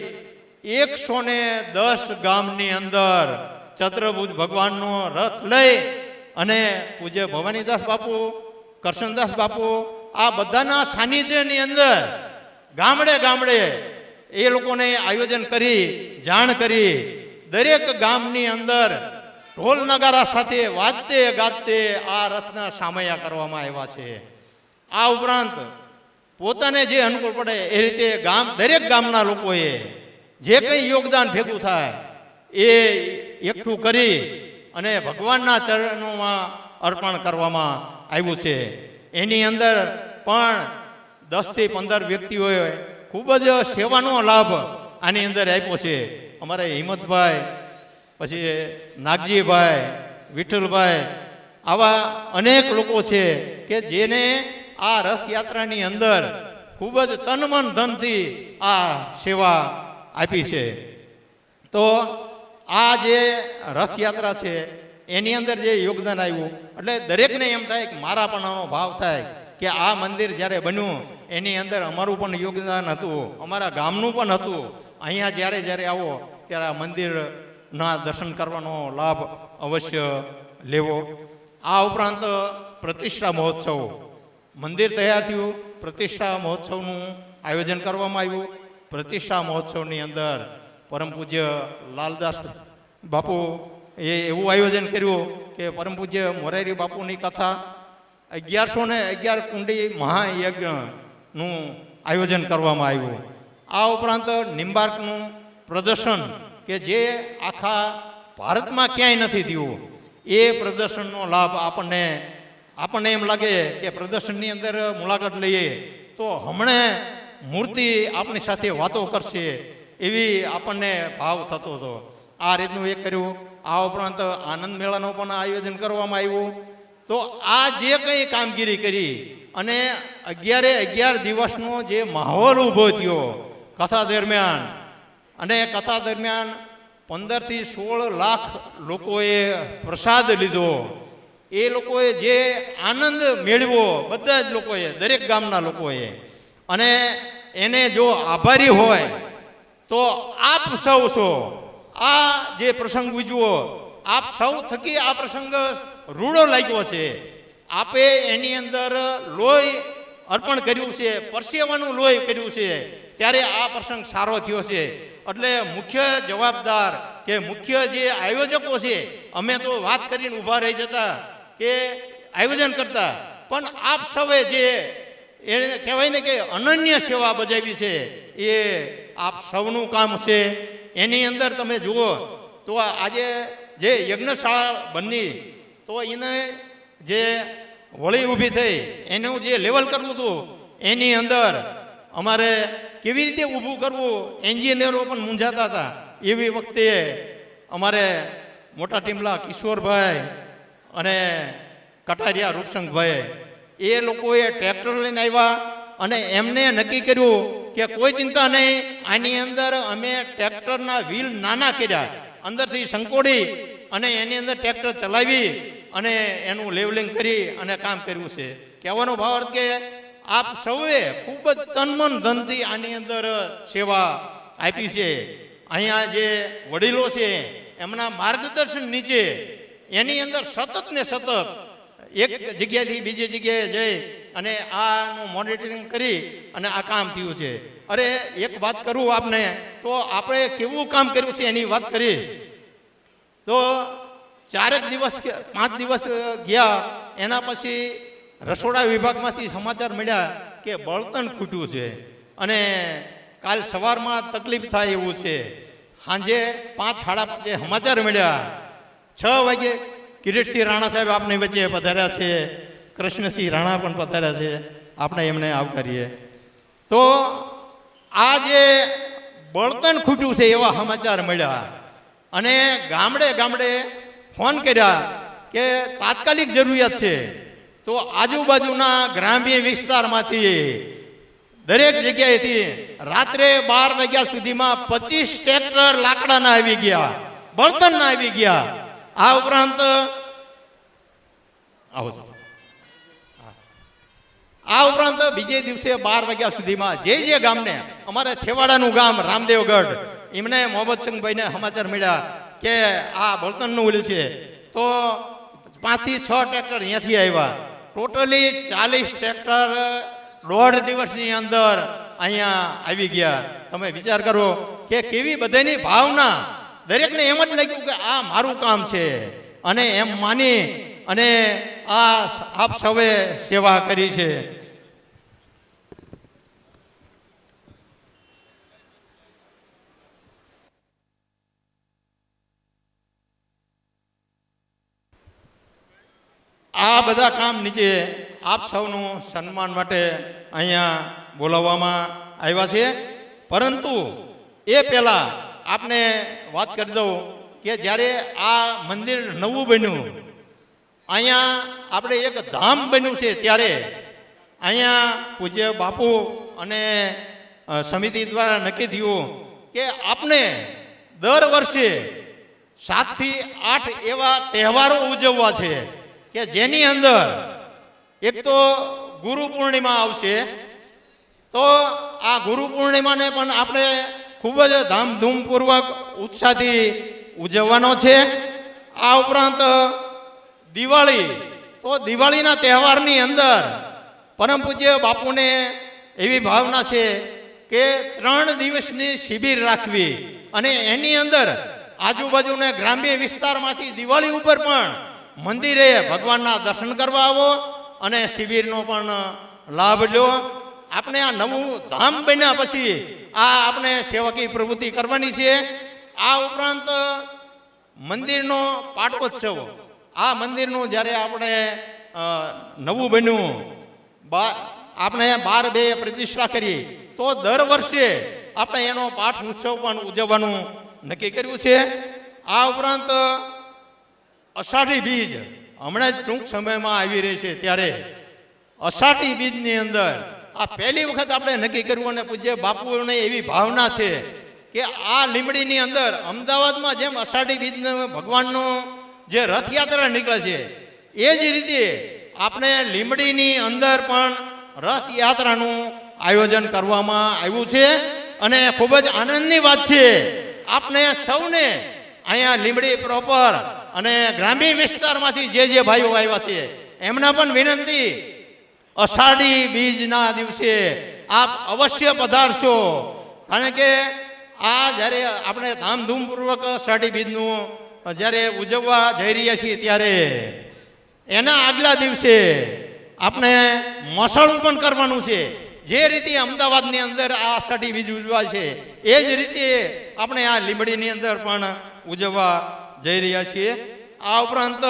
110 ગામની અંદર ચતુર્ભુજ ભગવાનનો રથ લઈ અને પૂજ્ય ભવાનીદાસ બાપુ, કરશનદાસ બાપુ આ બધાના સાનિધ્યની અંદર ગામડે ગામડે એ લોકોને આયોજન કરી જાણ કરી દરેક ગામની અંદર ઢોલ નગારા સાથે વાજતે ગાજતે આ રથના સામૈયા કરવામાં આવ્યા છે. આ ઉપરાંત પોતાને જે અનુકૂળ પડે એ રીતે દરેક ગામના લોકોએ જે કંઈ યોગદાન ભેગું થાય એ એકઠું કરી અને ભગવાનના ચરણોમાં અર્પણ કરવામાં આવ્યું છે. એની અંદર પણ 10 થી 15 વ્યક્તિઓએ ખૂબ જ સેવાનો લાભ આની અંદર આપ્યો છે. અમારે હિંમતભાઈ, પછી નાગજીભાઈ, વિઠ્ઠલભાઈ, આવા અનેક લોકો છે કે જેને આ રથયાત્રાની અંદર ખૂબ જ તન મન ધનથી આ સેવા આપી છે. તો આ જે રથયાત્રા છે એની અંદર જે યોગદાન આવ્યું એટલે દરેકને એમ થાય કે મારા પણ આનો ભાવ થાય કે આ મંદિર જ્યારે બન્યું એની અંદર અમારું પણ યોગદાન હતું, અમારા ગામનું પણ હતું. અહીંયા જ્યારે જ્યારે આવો ત્યારે આ મંદિરના દર્શન કરવાનો લાભ અવશ્ય લેવો. આ ઉપરાંત પ્રતિષ્ઠા મહોત્સવ, મંદિર તૈયાર થયું, પ્રતિષ્ઠા મહોત્સવનું આયોજન કરવામાં આવ્યું. પ્રતિષ્ઠા મહોત્સવની અંદર પરમ પૂજ્ય લાલદાસ બાપુ એવું આયોજન કર્યું કે પરમ પૂજ્ય મોરારી બાપુની કથા 1111 કુંડી મહાયજ્ઞનું આયોજન કરવામાં આવ્યું. આ ઉપરાંત નિંબાર્કનું પ્રદર્શન કે જે આખા ભારતમાં ક્યાંય નથી થયું, એ પ્રદર્શનનો લાભ આપણને એમ લાગે કે પ્રદર્શનની અંદર મુલાકાત લઈએ તો હમણાં મૂર્તિ આપણી સાથે વાતો કરશે એવી આપણને ભાવ થતો હતો. આ રીતનું એક કર્યું. આ ઉપરાંત આનંદ મેળાનું પણ આયોજન કરવામાં આવ્યું. તો આ જે કંઈ કામગીરી કરી અને 11 દિવસનો જે માહોલ ઊભો થયો કથા દરમિયાન, અને કથા દરમિયાન 15 થી 16 લાખ લોકોએ પ્રસાદ લીધો. એ લોકોએ જે આનંદ મેળવ્યો બધા જ લોકોએ, દરેક ગામના લોકોએ, અને એને જો આભારી હોય તો આપ સૌ છો. આ જે પ્રસંગ ઉજવો આપ સૌ થકી આ પ્રસંગ રૂડો લાગ્યો છે. આપે એની અંદર લોહી અર્પણ કર્યું છે, પરસેવાનું લોહી કર્યું છે, ત્યારે આ પ્રસંગ સારો થયો છે. એટલે મુખ્ય જવાબદાર કે મુખ્ય જે આયોજકો છે, અમે તો વાત કરીને ઊભા રહી જતા કે આયોજન કરતા, પણ આપ સૌએ જે એને કહેવાય ને કે અનન્ય સેવા બજાવી છે એ આપ સૌનું કામ છે. એની અંદર તમે જુઓ તો આજે જે યજ્ઞશાળા બની તો એને જે વળી ઊભી થઈ એનું જે લેવલ કરવું હતું એની અંદર અમારે કેવી રીતે ઊભું કરવું એન્જિનિયરો પણ મૂંઝાતા હતા. એવી વખતે અમારે મોટા ટીમલા કિશોરભાઈ અને કટારિયા રૂપસંગભાઈ એ લોકોએ ટ્રેક્ટર લઈને આવ્યા અને એમને નક્કી કર્યું કે કોઈ ચિંતા નહીં, આની અંદર અમે ટ્રેક્ટરના વ્હીલ નાના કર્યા, અંદરથી સંકોડી અને એની અંદર ટ્રેક્ટર ચલાવી અને એનું લેવલિંગ કરી અને કામ કર્યું છે. કહેવાનો ભાવ અર્થ કે આપ સૌએ ખૂબ જ તનમન ધનથી આની અંદર સેવા આપી છે. અહીંયા જે વડીલો છે એમના માર્ગદર્શન નીચે એની અંદર સતત ને સતત એક જગ્યાએથી બીજી જગ્યાએ જઈ અને આનું મોનિટરિંગ કરી અને આ કામ થયું છે. અરે એક વાત કરું આપને, તો આપણે કેવું કામ કર્યું છે એની વાત કરી તો 4 દિવસ 5 દિવસ ગયા એના પછી રસોડા વિભાગમાંથી સમાચાર મળ્યા કે બળતણ ખૂટ્યું છે અને કાલ સવારમાં તકલીફ થાય એવું છે. સાંજે 5:30 સમાચાર મળ્યા. 6 વાગે કિરીટસિંહ રાણા સાહેબ આપની વચ્ચે પધાર્યા છે, કૃષ્ણસિંહ રાણા પણ પધાર્યા છે, આપણે એમને આવકારીએ. તો આ જે બળતણ ખૂટ્યું છે એવા સમાચાર મળ્યા અને ગામડે ગામડે ફોન કર્યા કે તાત્કાલિક જરૂરિયાત છે. તો આજુબાજુના ગ્રામ્ય વિસ્તારમાંથી દરેક જગ્યાએથી રાત્રે 12 વાગ્યા સુધીમાં 25 ટ્રેક્ટર લાકડાના આવી ગયા, બળતણના આવી ગયા. આ ઉપરાંત બીજે દિવસે 12 વાગ્યા સુધીમાં જે ગામને, અમારે છેવાડાનું ગામ રામદેવગઢ, એમને મોહમ્મદસિંહભાઈને સમાચાર મળ્યા કે આ બળતણનું ઓલું છે, તો 5 થી 6 ટ્રેક્ટર અહીંયાથી આવ્યા. ટોટલી 40 ટ્રેક્ટર 1.5 દિવસની અંદર અહીંયા આવી ગયા. તમે વિચાર કરો કે કેવી બધાની ભાવના, દરેકને એમ જ લાગ્યું કે આ મારું કામ છે અને એમ માની અને આ આપ સૌએ સેવા કરી છે. આ બધા કામ નીચે આપ સૌનું સન્માન માટે અહીંયા બોલાવવામાં આવ્યા છે. પરંતુ એ પહેલાં આપને વાત કરી દઉં કે જ્યારે આ મંદિર નવું બન્યું, અહીંયા આપણે એક ધામ બન્યું છે, ત્યારે અહીંયા પૂજ્ય બાપુ અને સમિતિ દ્વારા નક્કી થયું કે આપણે દર વર્ષે 7 થી 8 એવા તહેવારો ઉજવવા છે કે જેની અંદર એક તો ગુરુ પૂર્ણિમા આવશે. તો આ ગુરુ પૂર્ણિમાને પણ આપણે ખૂબ જ ધામધૂમપૂર્વક ઉત્સાહથી ઉજવવાનો છે. આ ઉપરાંત દિવાળી, તો દિવાળીના તહેવારની અંદર પરમ પૂજ્ય બાપુને એવી ભાવના છે કે 3 દિવસની શિબિર રાખવી અને એની અંદર આજુબાજુના ગ્રામ્ય વિસ્તારમાંથી દિવાળી ઉપર પણ મંદિરે ભગવાનના દર્શન કરવા આવો અને શિબિરનો પણ લાભ લો. આપણે આ નવું ધામ બન્યા પછી આ આપણે સેવકી પ્રવૃત્તિ કરવાની છે. આ ઉપરાંત મંદિરનો પાટોત્સવ, આ મંદિરનું જ્યારે આપણે નવું બન્યું, આપણે 12/2 પ્રતિષ્ઠા કરી, તો દર વર્ષે આપણે એનો પાઠ ઉત્સવ પણ ઉજવવાનું નક્કી કર્યું છે. આ ઉપરાંત અષાઢી બીજ હમણાં જ ટૂંક સમયમાં આવી રહી છે, ત્યારે અષાઢી બીજની અંદર આ પહેલી વખત આપણે નક્કી કર્યું અને પૂજ્ય બાપુને એવી ભાવના છે કે આ લીંબડીની અંદર અમદાવાદમાં જેમ અષાઢી બીજનો ભગવાનનો જે રથયાત્રા નીકળે છે, એ જ રીતે આપણે લીંબડીની અંદર પણ રથયાત્રાનું આયોજન કરવામાં આવ્યું છે. અને ખૂબ જ આનંદની વાત છે, આપણે સૌને અહીંયા લીંબડી પ્રોપર અને ગ્રામ્ય વિસ્તારમાંથી જે ભાઈઓ આવ્યા છે એમના પણ વિનંતી, અષાઢી બીજના દિવસે આપ અવશ્ય પધારશો. કારણ કે આ જ્યારે આપણે ધામધૂમપૂર્વક અષાઢી બીજનું જ્યારે ઉજવવા જઈ રહ્યા છીએ, ત્યારે એના આગલા દિવસે આપણે મસાળું પણ કરવાનું છે. જે રીતે અમદાવાદની અંદર આ અષાઢી બીજ ઉજવાય છે, એ જ રીતે આપણે આ લીંબડીની અંદર પણ ઉજવવા જઈ રહ્યા છીએ. આ ઉપરાંત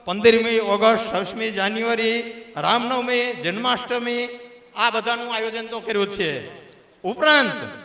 15મી ઓગસ્ટ, 26મી જાન્યુઆરી, રામનવમી, જન્માષ્ટમી આ બધાનું આયોજન તો કર્યું જ છે. ઉપરાંત